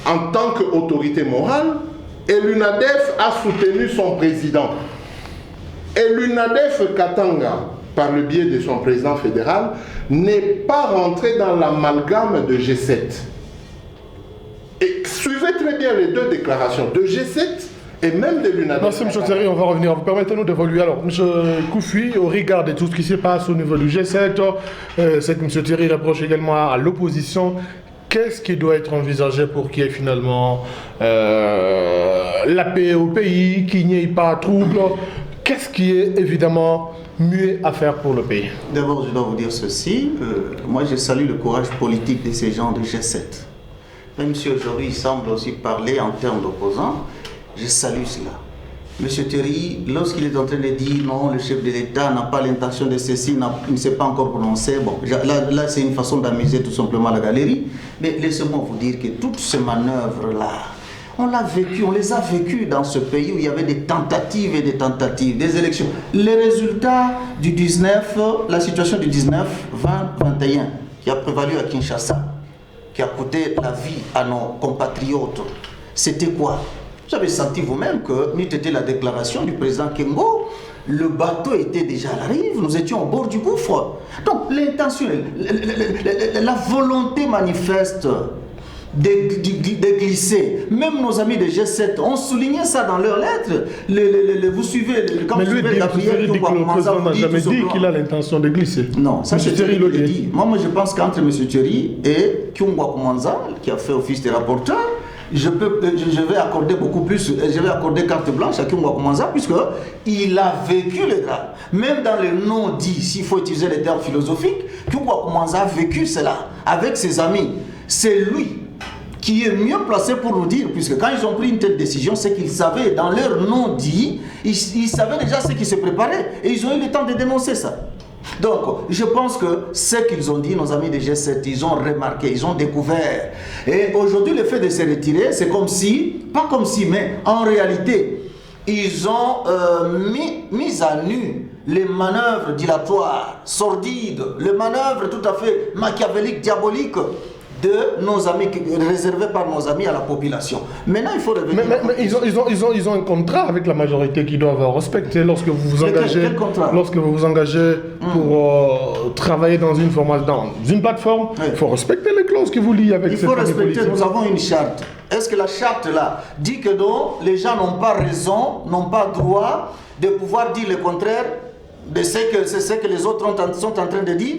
en tant qu'autorité morale. Et l'UNADEF a soutenu son président. Et l'UNADEF Katanga, par le biais de son président fédéral, n'est pas rentré dans l'amalgame de G7. Et suivez très bien les deux déclarations de G7 et même de l'UNADEF. Merci M. Thierry, on va revenir. Permettez-nous d'évoluer. Alors, M. Koufi, au regard de tout ce qui se passe au niveau du G7, c'est que M. Thierry reproche également à l'opposition. Qu'est-ce qui doit être envisagé pour qu'il y ait finalement la paix au pays, qu'il n'y ait pas de trouble? Qu'est-ce qui est évidemment mieux à faire pour le pays? D'abord, je dois vous dire ceci. Moi, je salue le courage politique de ces gens de G7. Même si aujourd'hui, ils semblent aussi parler en termes d'opposants, je salue cela. Monsieur Thierry, lorsqu'il est en train de dire non, le chef de l'État n'a pas l'intention de ceci, il ne s'est pas encore prononcé. Bon, là c'est une façon d'amuser tout simplement la galerie. Mais laissez-moi vous dire que toutes ces manœuvres-là, on les a vécues dans ce pays où il y avait des tentatives et des tentatives, des élections. Les résultats du 19, la situation du 19, 20, 21, qui a prévalu à Kinshasa, qui a coûté la vie à nos compatriotes, c'était quoi? Vous avez senti vous-même que, n'eût été la déclaration du président Kengo, le bateau était déjà à la rive, nous étions au bord du gouffre. Donc l'intention, la volonté manifeste de glisser. Même nos amis de G7 ont souligné ça dans leurs lettres. Vous suivez, quand mais vous lui suivez Gabriel, dit que le président n'a jamais dit qu'il a l'intention de glisser. Non, ça c'est Thierry le dit. Moi je pense qu'entre M. Thierry et Kyungwa Koumanza, qui a fait office de rapporteur, je vais accorder beaucoup plus, je vais accorder carte blanche à Kyungwa Koumanza puisqu'il a vécu le drame. Même dans les non-dits, s'il faut utiliser les termes philosophiques, Kyungwa Koumanza a vécu cela avec ses amis. C'est lui qui est mieux placé pour nous dire, puisque quand ils ont pris une telle décision, c'est qu'ils savaient, dans leur non-dit, ils savaient déjà ce qui se préparait et ils ont eu le temps de dénoncer ça. Donc, je pense que ce qu'ils ont dit, nos amis de G7, ils ont remarqué, ils ont découvert. Et aujourd'hui, le fait de se retirer, c'est comme si, pas comme si, mais en réalité, ils ont mis à nu les manœuvres dilatoires, sordides, les manœuvres tout à fait machiavéliques, diaboliques de nos amis, réservés par nos amis à la population. Maintenant, il faut revenir. Mais ils ont un contrat avec la majorité qu'ils doivent respecter lorsque vous vous engagez. Quel contrat? Lorsque vous vous engagez pour travailler dans une formation, dans une plateforme, il faut respecter les clauses qui vous lient avec cette politique. Il faut respecter, politique. nous avons une charte. Est-ce que la charte là dit que non, les gens n'ont pas raison, n'ont pas droit de pouvoir dire le contraire de ce que les autres sont en train de dire?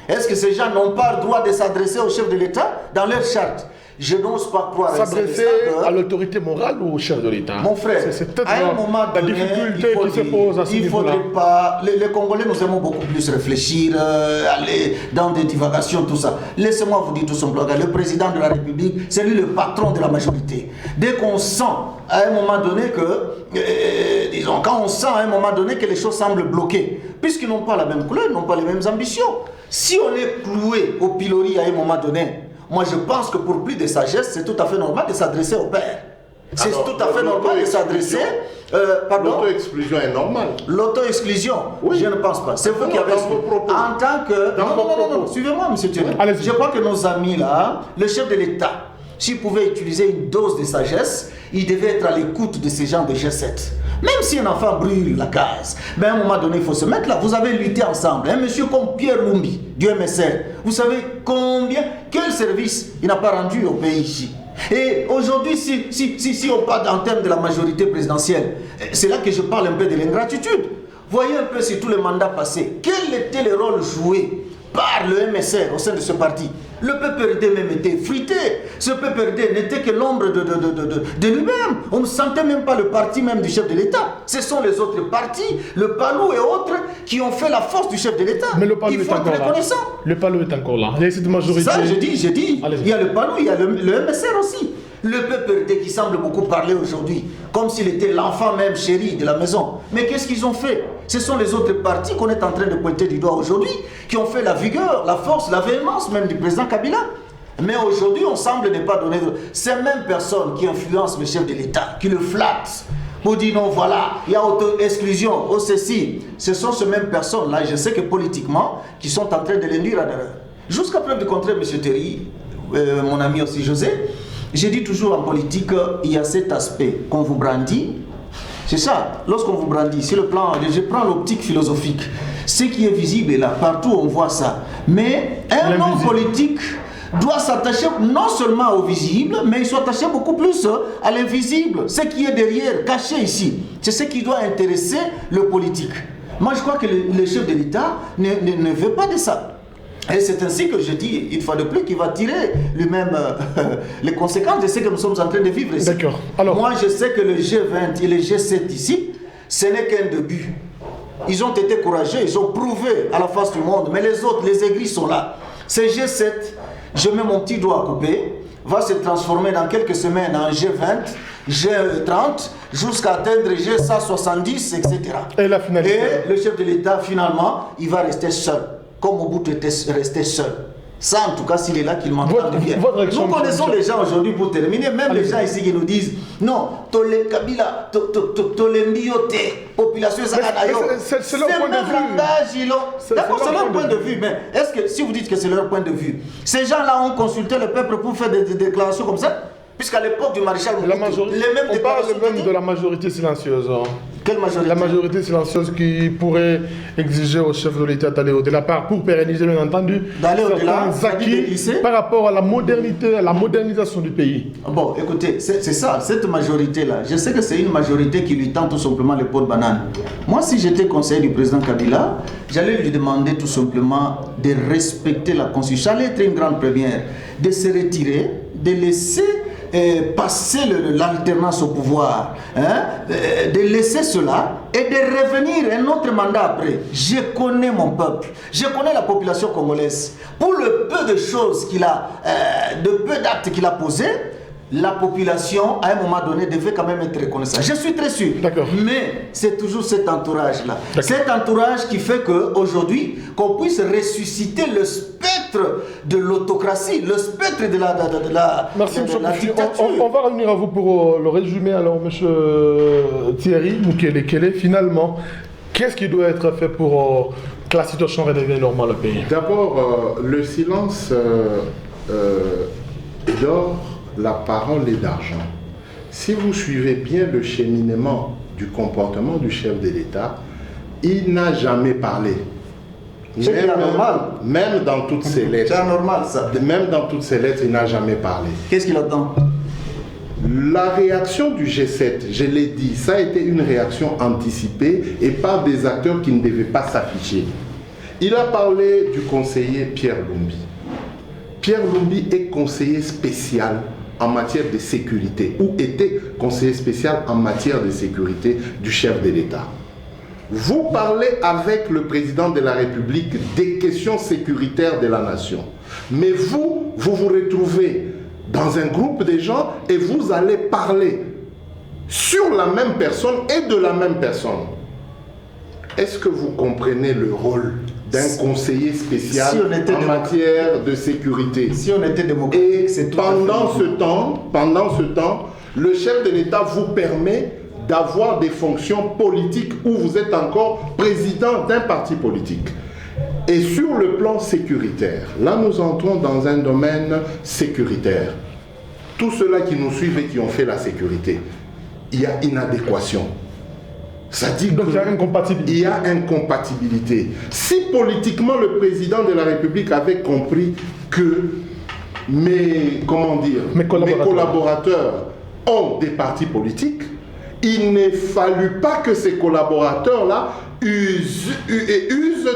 Est-ce que ces gens n'ont pas le droit de s'adresser au chef de l'État dans leur charte? Je n'ose pas croire. S'adresser à l'autorité morale ou au chef de l'État? Mon frère, c'est peut-être à un moment donné, la difficulté qui se pose à ce niveau-là. Il faudrait pas... Les Congolais, nous aimons beaucoup plus réfléchir, aller dans des divagations, tout ça. Laissez-moi vous dire tout simplement, le président de la République, c'est lui le patron de la majorité. Dès qu'on sent à un moment donné que, disons, quand on sent à un moment donné que les choses semblent bloquées, puisqu'ils n'ont pas la même couleur, ils n'ont pas les mêmes ambitions. Si on est cloué au pilori à un moment donné, moi je pense que pour plus de sagesse, c'est tout à fait normal de s'adresser au père. C'est tout à fait normal de s'adresser... L'auto-exclusion est normale. L'auto-exclusion, oui. Je ne pense pas. C'est vous qui avez... En tant que... Non, suivez-moi, M. Thierry. Je crois que nos amis là, le chef de l'État, s'il pouvait utiliser une dose de sagesse, il devait être à l'écoute de ces gens de G7. Même si un enfant brûle la case, mais à un moment donné, il faut se mettre là. Vous avez lutté ensemble. Un monsieur comme Pierre Lumbi, du MSR, vous savez quel service il n'a pas rendu au pays ici. Et aujourd'hui, si on parle en termes de la majorité présidentielle, c'est là que je parle un peu de l'ingratitude. Voyez un peu sur tous les mandats passés, quel était le rôle joué par le MSR au sein de ce parti. Le PPRD même était frité. Ce PPRD n'était que l'ombre de lui-même. On ne sentait même pas le parti même du chef de l'État. Ce sont les autres partis, le PALU et autres, qui ont fait la force du chef de l'État. Mais le PALU il faut être reconnaissant. Le PALU est encore là. Il y a cette majorité. Ça, j'ai dit. Il y a le PALU, il y a le MSR aussi. Le PPRD qui semble beaucoup parler aujourd'hui, comme s'il était l'enfant même chéri de la maison. Mais qu'est-ce qu'ils ont fait? Ce sont les autres partis qu'on est en train de pointer du doigt aujourd'hui, qui ont fait la vigueur, la force, la véhémence même du président Kabila. Mais aujourd'hui, on semble ne pas donner de... Ces mêmes personnes qui influencent le chef de l'État, qui le flattent, pour dire non, voilà, il y a auto-exclusion, ceci. Ce sont ces mêmes personnes-là, je sais que politiquement, qui sont en train de l'induire à l'erreur. Jusqu'à preuve du contraire, M. Terry, mon ami aussi José, j'ai dit toujours en politique, il y a cet aspect qu'on vous brandit. C'est ça, lorsqu'on vous brandit, c'est le plan, je prends l'optique philosophique. Ce qui est visible là, partout on voit ça. Mais un homme politique doit s'attacher non seulement au visible, mais il doit s'attacher beaucoup plus à l'invisible. Ce qui est derrière, caché ici, c'est ce qui doit intéresser le politique. Moi je crois que le chef de l'État ne veut pas de ça. Et c'est ainsi que je dis, une fois de plus, qu'il va tirer lui-même les conséquences de ce que nous sommes en train de vivre ici. D'accord. Alors, moi, je sais que le G20 et le G7 ici, ce n'est qu'un début. Ils ont été courageux, ils ont prouvé à la face du monde, mais les autres, les aigris sont là. Ce G7, je mets mon petit doigt à couper, va se transformer dans quelques semaines en G20, G30, jusqu'à atteindre G170, etc. Et la finalité. Et le chef de l'État, finalement, il va rester seul. Comme Mobutu était resté seul. Ça, en tout cas, s'il est là, qu'il m'entend bien. Nous connaissons les gens aujourd'hui, pour terminer, même les gens ici qui nous disent non, Tole Kabila, Tole Mbiote, population Zakanayo. C'est leur point de vue. D'accord, c'est leur point de vue, mais est-ce que si vous dites que c'est leur point de vue, ces gens-là ont consulté le peuple pour faire des déclarations comme ça? Puisqu'à l'époque du maréchal Mobutu, on parle même de la majorité silencieuse. Quelle majorité? La majorité silencieuse qui pourrait exiger au chef de l'État d'aller au-delà, pour pérenniser, bien entendu, certains acquis par rapport à la modernité, à la modernisation du pays. Bon, écoutez, c'est ça, cette majorité-là. Je sais que c'est une majorité qui lui tend tout simplement les pots de banane. Moi, si j'étais conseiller du président Kabila, j'allais lui demander tout simplement de respecter la Constitution. Ça allait être une grande première, de se retirer, de laisser passer l'alternance au pouvoir, de laisser cela et de revenir un autre mandat après. Je connais mon peuple, je connais la population congolaise. Pour le peu de choses qu'il a, de peu d'actes qu'il a posés, la population, à un moment donné, devait quand même être reconnaissante. Je suis très sûr. Mais c'est toujours cet entourage-là. Cet entourage qui fait qu'aujourd'hui, qu'on puisse ressusciter le spectre de l'autocratie, le spectre de la dictature. On va revenir à vous pour le résumer. Alors, M. Thierry Mukele, finalement, qu'est-ce qui doit être fait pour que la situation redevienne normale au pays? D'abord, le silence d'or. La parole est d'argent. Si vous suivez bien le cheminement du comportement du chef de l'État, il n'a jamais parlé. C'est normal. Même dans toutes ses lettres. C'est anormal ça. Même dans toutes ses lettres, il n'a jamais parlé. Qu'est-ce qu'il attend? La réaction du G7, je l'ai dit, ça a été une réaction anticipée et par des acteurs qui ne devaient pas s'afficher. Il a parlé du conseiller Pierre Lumbi. Pierre Lumbi est conseiller spécial en matière de sécurité, ou était conseiller spécial en matière de sécurité du chef de l'État. Vous parlez avec le président de la République des questions sécuritaires de la nation. Mais vous vous retrouvez dans un groupe de gens et vous allez parler sur la même personne et de la même personne. Est-ce que vous comprenez le rôle d'un conseiller spécial en matière de sécurité? Si on était démocratique, c'est tout. Pendant ce temps, le chef de l'État vous permet d'avoir des fonctions politiques où vous êtes encore président d'un parti politique. Et sur le plan sécuritaire, là nous entrons dans un domaine sécuritaire. tous ceux-là qui nous suivent et qui ont fait la sécurité, il y a inadéquation. Ça dit donc il y a incompatibilité. Il y a incompatibilité. Si politiquement le président de la République avait compris que mes collaborateurs ont des partis politiques, il ne fallut pas que ces collaborateurs-là usent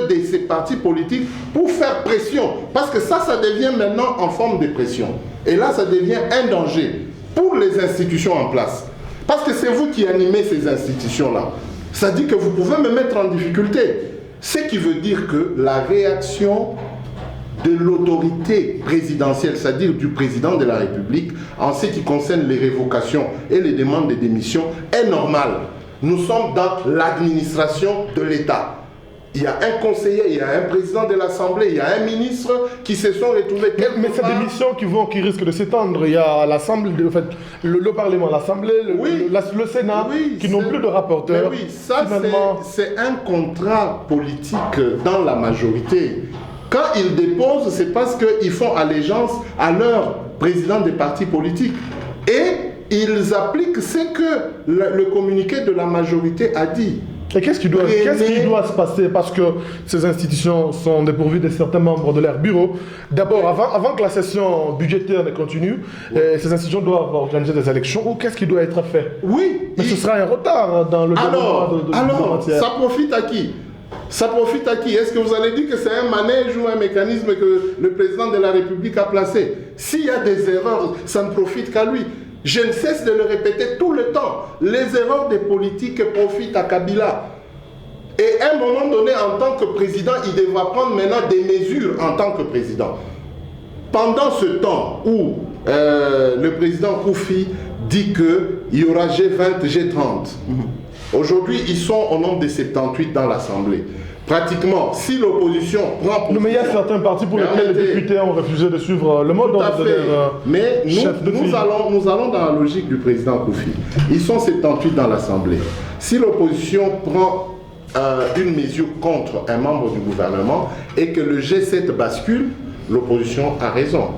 de ces partis politiques pour faire pression. Parce que ça devient maintenant en forme de pression. Et là, ça devient un danger pour les institutions en place. Parce que c'est vous qui animez ces institutions-là. Ça dit que vous pouvez me mettre en difficulté. Ce qui veut dire que la réaction de l'autorité présidentielle, c'est-à-dire du président de la République, en ce qui concerne les révocations et les demandes de démission, est normale. Nous sommes dans l'administration de l'État. Il y a un conseiller, il y a un président de l'Assemblée, il y a un ministre qui se sont retrouvés... Mais c'est des missions qui risquent de s'étendre. Il y a l'Assemblée, en fait, le Parlement, l'Assemblée, le Sénat, qui n'ont plus de rapporteurs. Mais oui, ça c'est un contrat politique dans la majorité. Quand ils déposent, c'est parce qu'ils font allégeance à leur président des partis politiques. Et ils appliquent ce que le communiqué de la majorité a dit. Et qu'est-ce qui doit se passer? Parce que ces institutions sont dépourvues de certains membres de leur bureau. D'abord, avant que la session budgétaire ne continue, ces institutions doivent organiser des élections. Ou qu'est-ce qui doit être fait? Oui. Mais ce sera un retard dans le développement de matière. Ça profite à qui? Ça profite à qui? Est-ce que vous allez dire que c'est un manège ou un mécanisme que le président de la République a placé? S'il y a des erreurs, ça ne profite qu'à lui. Je ne cesse de le répéter tout le temps. Les erreurs des politiques profitent à Kabila. Et à un moment donné, en tant que président, il devra prendre maintenant des mesures en tant que président. Pendant ce temps où le président Koufi dit qu'il y aura G20, G30, aujourd'hui, ils sont au nombre de 78 dans l'Assemblée. Pratiquement, si l'opposition prend position... Mais il y a certains partis pour lesquels les députés ont refusé de suivre le mode d'ordre de leur Mais nous allons dans la logique du président Koufi. Ils sont 78 dans l'Assemblée. Si l'opposition prend une mesure contre un membre du gouvernement et que le G7 bascule, l'opposition a raison.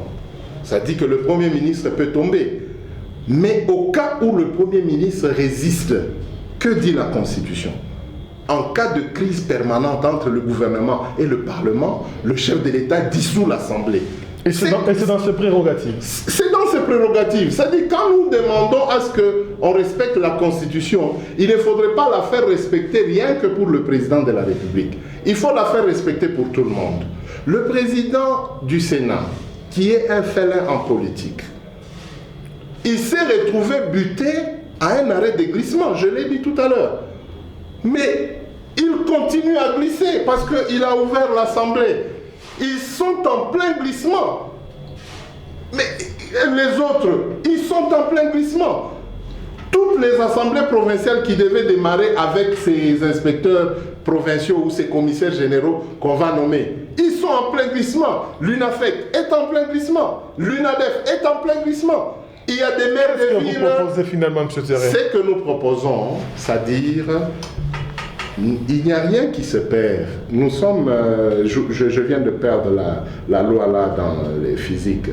Ça dit que le Premier ministre peut tomber. Mais au cas où le Premier ministre résiste, que dit la Constitution? En cas de crise permanente entre le gouvernement et le Parlement, le chef de l'État dissout l'Assemblée. Et c'est dans ses prérogatives. C'est dans ses prérogatives. C'est-à-dire quand nous demandons à ce qu'on respecte la Constitution, il ne faudrait pas la faire respecter rien que pour le président de la République. Il faut la faire respecter pour tout le monde. Le président du Sénat, qui est un félin en politique, il s'est retrouvé buté à un arrêt de glissement, je l'ai dit tout à l'heure. Mais il continue à glisser parce qu'il a ouvert l'Assemblée. Ils sont en plein glissement. Mais les autres, ils sont en plein glissement. Toutes les assemblées provinciales qui devaient démarrer avec ces inspecteurs provinciaux ou ces commissaires généraux qu'on va nommer, ils sont en plein glissement. L'UNAFEC est en plein glissement. L'UNADEF est en plein glissement. Il y a des maires de ville. Qu'est-ce que vous proposez finalement, M. Thierry? Ce que nous proposons, c'est-à-dire, il n'y a rien qui se perd. Nous sommes, je viens de perdre la loi là dans les physiques.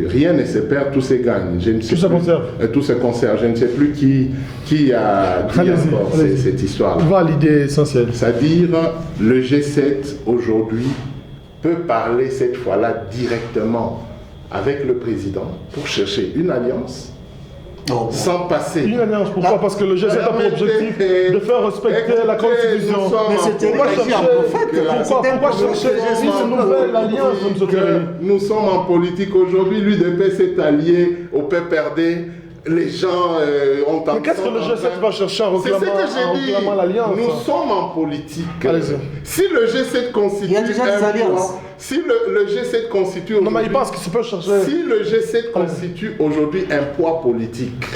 Rien ne se perd, tout se gagne. Tout se conserve. Tout se conserve. Je ne sais plus qui a dit encore cette histoire-là. On va à l'idée essentielle. C'est-à-dire, le G7 aujourd'hui peut parler cette fois-là directement avec le président pour chercher une alliance sans passer. Une alliance, pourquoi? Parce que le G7 a pour objectif de faire respecter la Constitution. Mais c'était Pourquoi chercher une nouvelle alliance, M. Thierry? Nous sommes en politique aujourd'hui, l'UDP s'est allié au PPRD. Les gens ont Mais qu'est-ce que le G7 va chercher en réclamant l'alliance? Nous sommes en politique. Si le G7 constitue... Il y a déjà des alliances. Si le G7 constitue... Non, mais il pense qu'il peut chercher... Si le G7 constitue aujourd'hui un poids politique,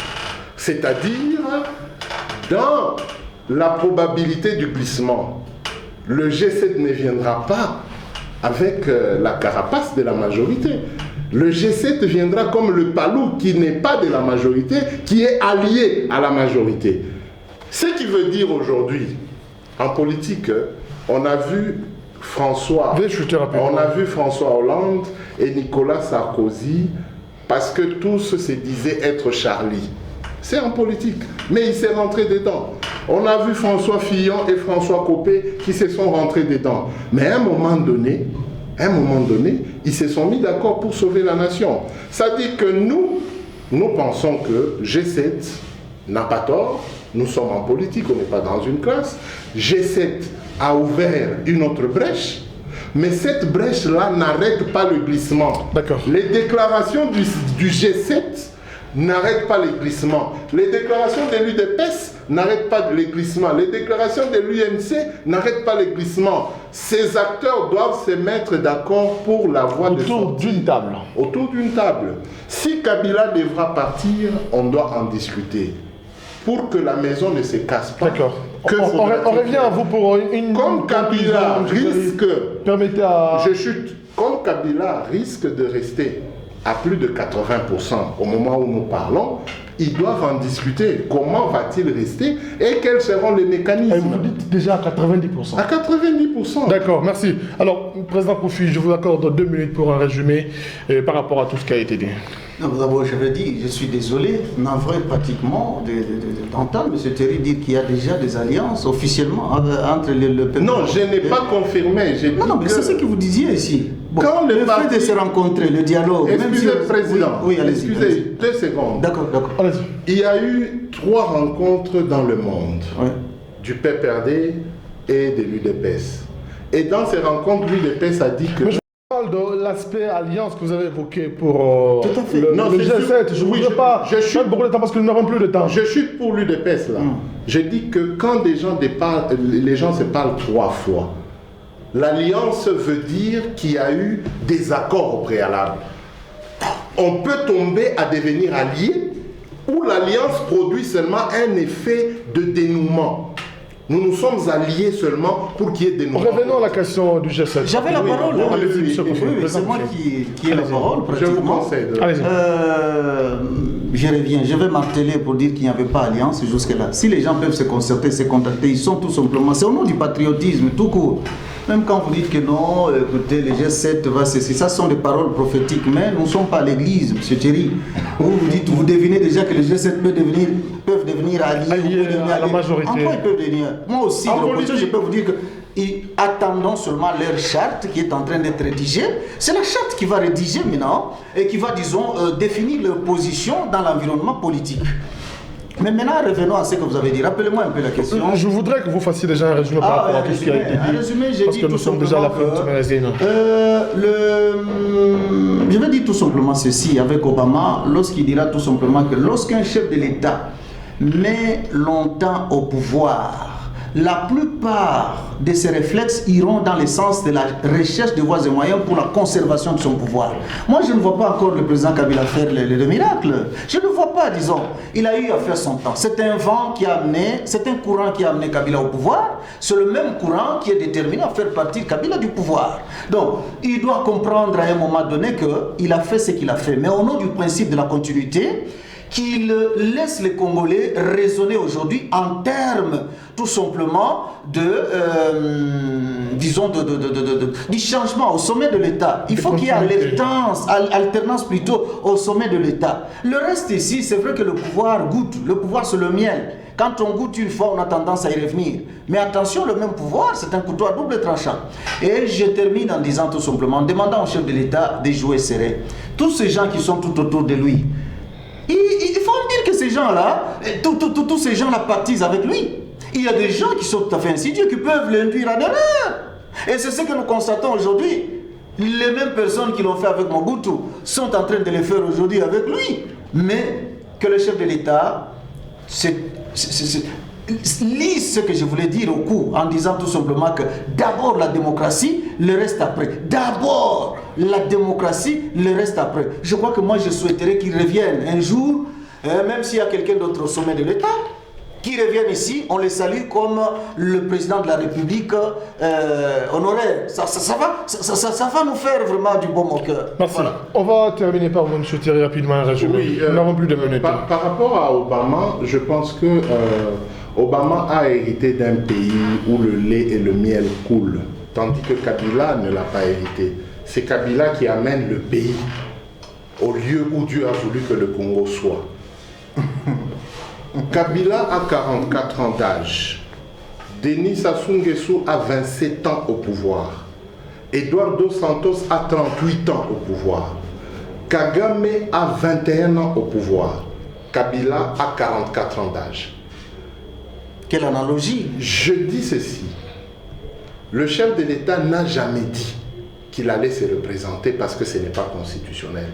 c'est-à-dire dans la probabilité du glissement, le G7 ne viendra pas avec la carapace de la majorité. Le G7 viendra comme le palou qui n'est pas de la majorité, qui est allié à la majorité. Ce qui veut dire aujourd'hui, en politique, on a vu François Hollande et Nicolas Sarkozy parce que tous se disaient être Charlie. C'est en politique, mais il s'est rentré dedans. On a vu François Fillon et François Copé qui se sont rentrés dedans. Mais à un moment donné, ils se sont mis d'accord pour sauver la nation. Ça dit que nous pensons que G7 n'a pas tort. Nous sommes en politique, on n'est pas dans une classe. G7 a ouvert une autre brèche. Mais cette brèche-là n'arrête pas le glissement. Les déclarations du G7 n'arrêtent pas les glissements. Les déclarations de l'UDPS n'arrêtent pas les glissements. Les déclarations de l'UMC n'arrêtent pas les glissements. Ces acteurs doivent se mettre d'accord pour la voie de sortie. Autour d'une table. Autour d'une table. Si Kabila devra partir, on doit en discuter. Pour que la maison ne se casse pas. D'accord. On revient à vous pour une... Comme Kabila risque... Permettez à... Je chute. Comme Kabila risque de rester à plus de 80% au moment où nous parlons, ils doivent en discuter. Comment va-t-il rester et quels seront les mécanismes? Et vous dites déjà à 90%. À 90%. D'accord, merci. Alors, Président Koufi, je vous accorde 2 minutes pour un résumé par rapport à tout ce qui a été dit. D'abord, je veux dire, je suis désolé, navré pratiquement d'entendre M. Terry dire qu'il y a déjà des alliances officiellement entre le peuple. Non, je n'ai pas confirmé. Non, mais c'est ce que vous disiez ici. Bon, quand le fait de se rencontrer, le dialogue... Excusez le président. Oui, allez-y. Excusez, 2 secondes. D'accord. Il y a eu 3 rencontres dans le monde, du PPRD et de l'UDPS. Et dans ces rencontres, l'UDPS a dit que... De l'aspect alliance que vous avez évoqué pour le G7, je ne voudrais pas chute beaucoup de temps parce que nous n'avons plus de temps. Je chute pour l'UDPS là. Je dis que quand les gens se parlent 3 fois, l'alliance veut dire qu'il y a eu des accords au préalable. On peut tomber à devenir alliés ou l'alliance produit seulement un effet de dénouement. Nous nous sommes alliés seulement pour qu'il y ait des nouveaux. Revenons à la question du G7. J'avais la parole. C'est moi qui ai la parole. Je vous conseille. Je reviens. Je vais marteler pour dire qu'il n'y avait pas alliance jusque-là. Si les gens peuvent se concerter, se contacter, ils sont tout simplement... C'est au nom du patriotisme, tout court. Même quand vous dites que non, écoutez, le G7 va cesser, ça sont des paroles prophétiques, mais nous ne sommes pas à l'église, M. Thierry. Vous dites, vous devinez déjà que le G7 peuvent devenir alliés à la majorité. En quoi ils peuvent devenir? Moi aussi, de l'opposition, je peux vous dire que attendons seulement leur charte qui est en train d'être rédigée. C'est la charte qui va rédiger maintenant et qui va, disons, définir leur position dans l'environnement politique. Mais maintenant, revenons à ce que vous avez dit. Rappelez-moi un peu la question. Je voudrais que vous fassiez déjà un résumé par rapport à tout ce qui a été dit. Un résumé, parce que nous sommes déjà à la fin de ce magazine. Je vais dire tout simplement ceci avec Obama, lorsqu'il dira tout simplement que lorsqu'un chef de l'État met longtemps au pouvoir, la plupart de ses réflexes iront dans le sens de la recherche de voies et moyens pour la conservation de son pouvoir. Moi, je ne vois pas encore le président Kabila faire le miracle. Je ne vois pas, disons. Il a eu à faire son temps. C'est un vent qui a amené, c'est un courant qui a amené Kabila au pouvoir. C'est le même courant qui est déterminé à faire partir Kabila du pouvoir. Donc, il doit comprendre à un moment donné qu'il a fait ce qu'il a fait. Mais au nom du principe de la continuité, qu'il laisse les Congolais raisonner aujourd'hui en termes tout simplement du changement au sommet de l'État. Il faut qu'il y ait alternance plutôt au sommet de l'État. Le reste ici, c'est vrai que le pouvoir goûte. Le pouvoir, c'est le miel. Quand on goûte une fois, on a tendance à y revenir. Mais attention, le même pouvoir, c'est un couteau à double tranchant. Et je termine en disant tout simplement, en demandant au chef de l'État de jouer serré. Tous ces gens qui sont tout autour de lui, il faut dire que ces gens-là, tous ces gens-là partisent avec lui. Il y a des gens qui sont tout à fait insidieux, qui peuvent l'induire en erreur. Et c'est ce que nous constatons aujourd'hui. Les mêmes personnes qui l'ont fait avec Mobutu sont en train de le faire aujourd'hui avec lui. Mais que le chef de l'État lise ce que je voulais dire au coup, en disant tout simplement que d'abord la démocratie, le reste après. D'abord la démocratie, le reste après. Je crois que moi je souhaiterais qu'il revienne un jour, même s'il y a quelqu'un d'autre au sommet de l'État, qui revienne ici, on les salue comme le président de la République honoraire. Ça va nous faire vraiment du bon au cœur. Merci. Voilà. On va terminer par vous, M. Thierry, rapidement un résumé. Oui, nous n'avons plus de minutes. Par rapport à Obama, je pense que Obama a hérité d'un pays où le lait et le miel coulent, tandis que Kabila ne l'a pas hérité. C'est Kabila qui amène le pays. au lieu où Dieu a voulu que le Congo soit. Kabila a 44 ans d'âge. Denis Sassou Nguesso a 27 ans au pouvoir. Eduardo Santos a 38 ans au pouvoir. Kagame a 21 ans au pouvoir. Kabila a 44 ans d'âge. Quelle analogie? Je dis ceci. Le chef de l'État n'a jamais dit qu'il allait se représenter parce que ce n'est pas constitutionnel.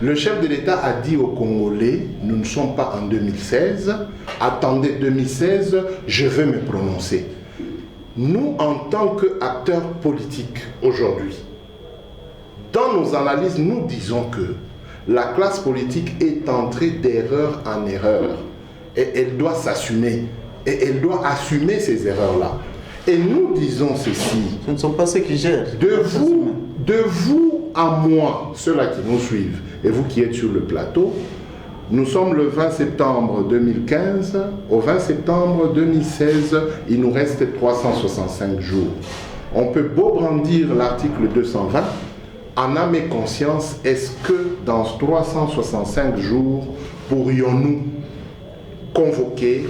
Le chef de l'État a dit aux Congolais, nous ne sommes pas en 2016, attendez 2016, je vais me prononcer. Nous, en tant qu'acteurs politiques aujourd'hui, dans nos analyses, nous disons que la classe politique est entrée d'erreur en erreur et elle doit s'assumer et elle doit assumer ces erreurs-là. Et nous disons ceci. Ce ne sont pas ceux qui gèrent. De vous à moi, ceux-là qui nous suivent, et vous qui êtes sur le plateau, nous sommes le 20 septembre 2015. Au 20 septembre 2016, il nous reste 365 jours. On peut beau brandir l'article 220, en âme et conscience, est-ce que dans 365 jours, pourrions-nous convoquer,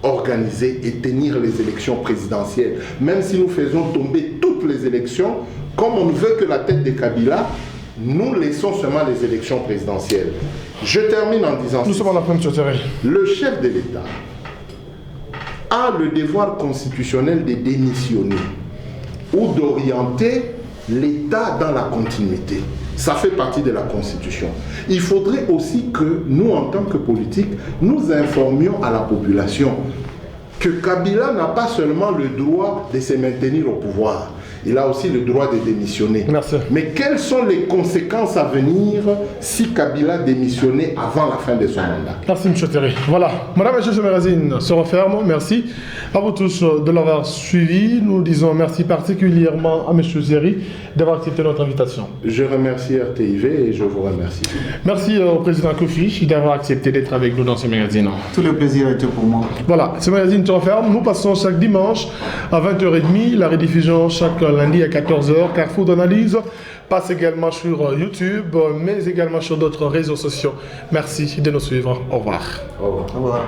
organiser et tenir les élections présidentielles? Même si nous faisons tomber toutes les élections, comme on ne veut que la tête de Kabila, nous laissons seulement les élections présidentielles. Je termine en disant... Nous sommes à la fin, M. Thierry. Le chef de l'État a le devoir constitutionnel de démissionner ou d'orienter l'État dans la continuité. Ça fait partie de la Constitution. Il faudrait aussi que nous, en tant que politiques, nous informions à la population que Kabila n'a pas seulement le droit de se maintenir au pouvoir, il a aussi le droit de démissionner. Merci. Mais quelles sont les conséquences à venir si Kabila démissionnait avant la fin de son mandat? Merci, M. Thierry. Voilà, Madame et Monsieur, ce magazine se referme. Merci à vous tous de l'avoir suivi. Nous disons merci particulièrement à M. Thierry d'avoir accepté notre invitation. Je remercie RTIV et je vous remercie. Merci au président Kofi d'avoir accepté d'être avec nous dans ce magazine. Tout le plaisir était pour moi. Voilà, ce magazine se referme. Nous passons chaque dimanche à 20h30, la rediffusion chaque lundi à 14h. Carrefour d'analyse passe également sur YouTube, mais également sur d'autres réseaux sociaux. Merci de nous suivre. Au revoir. Au revoir. Au revoir.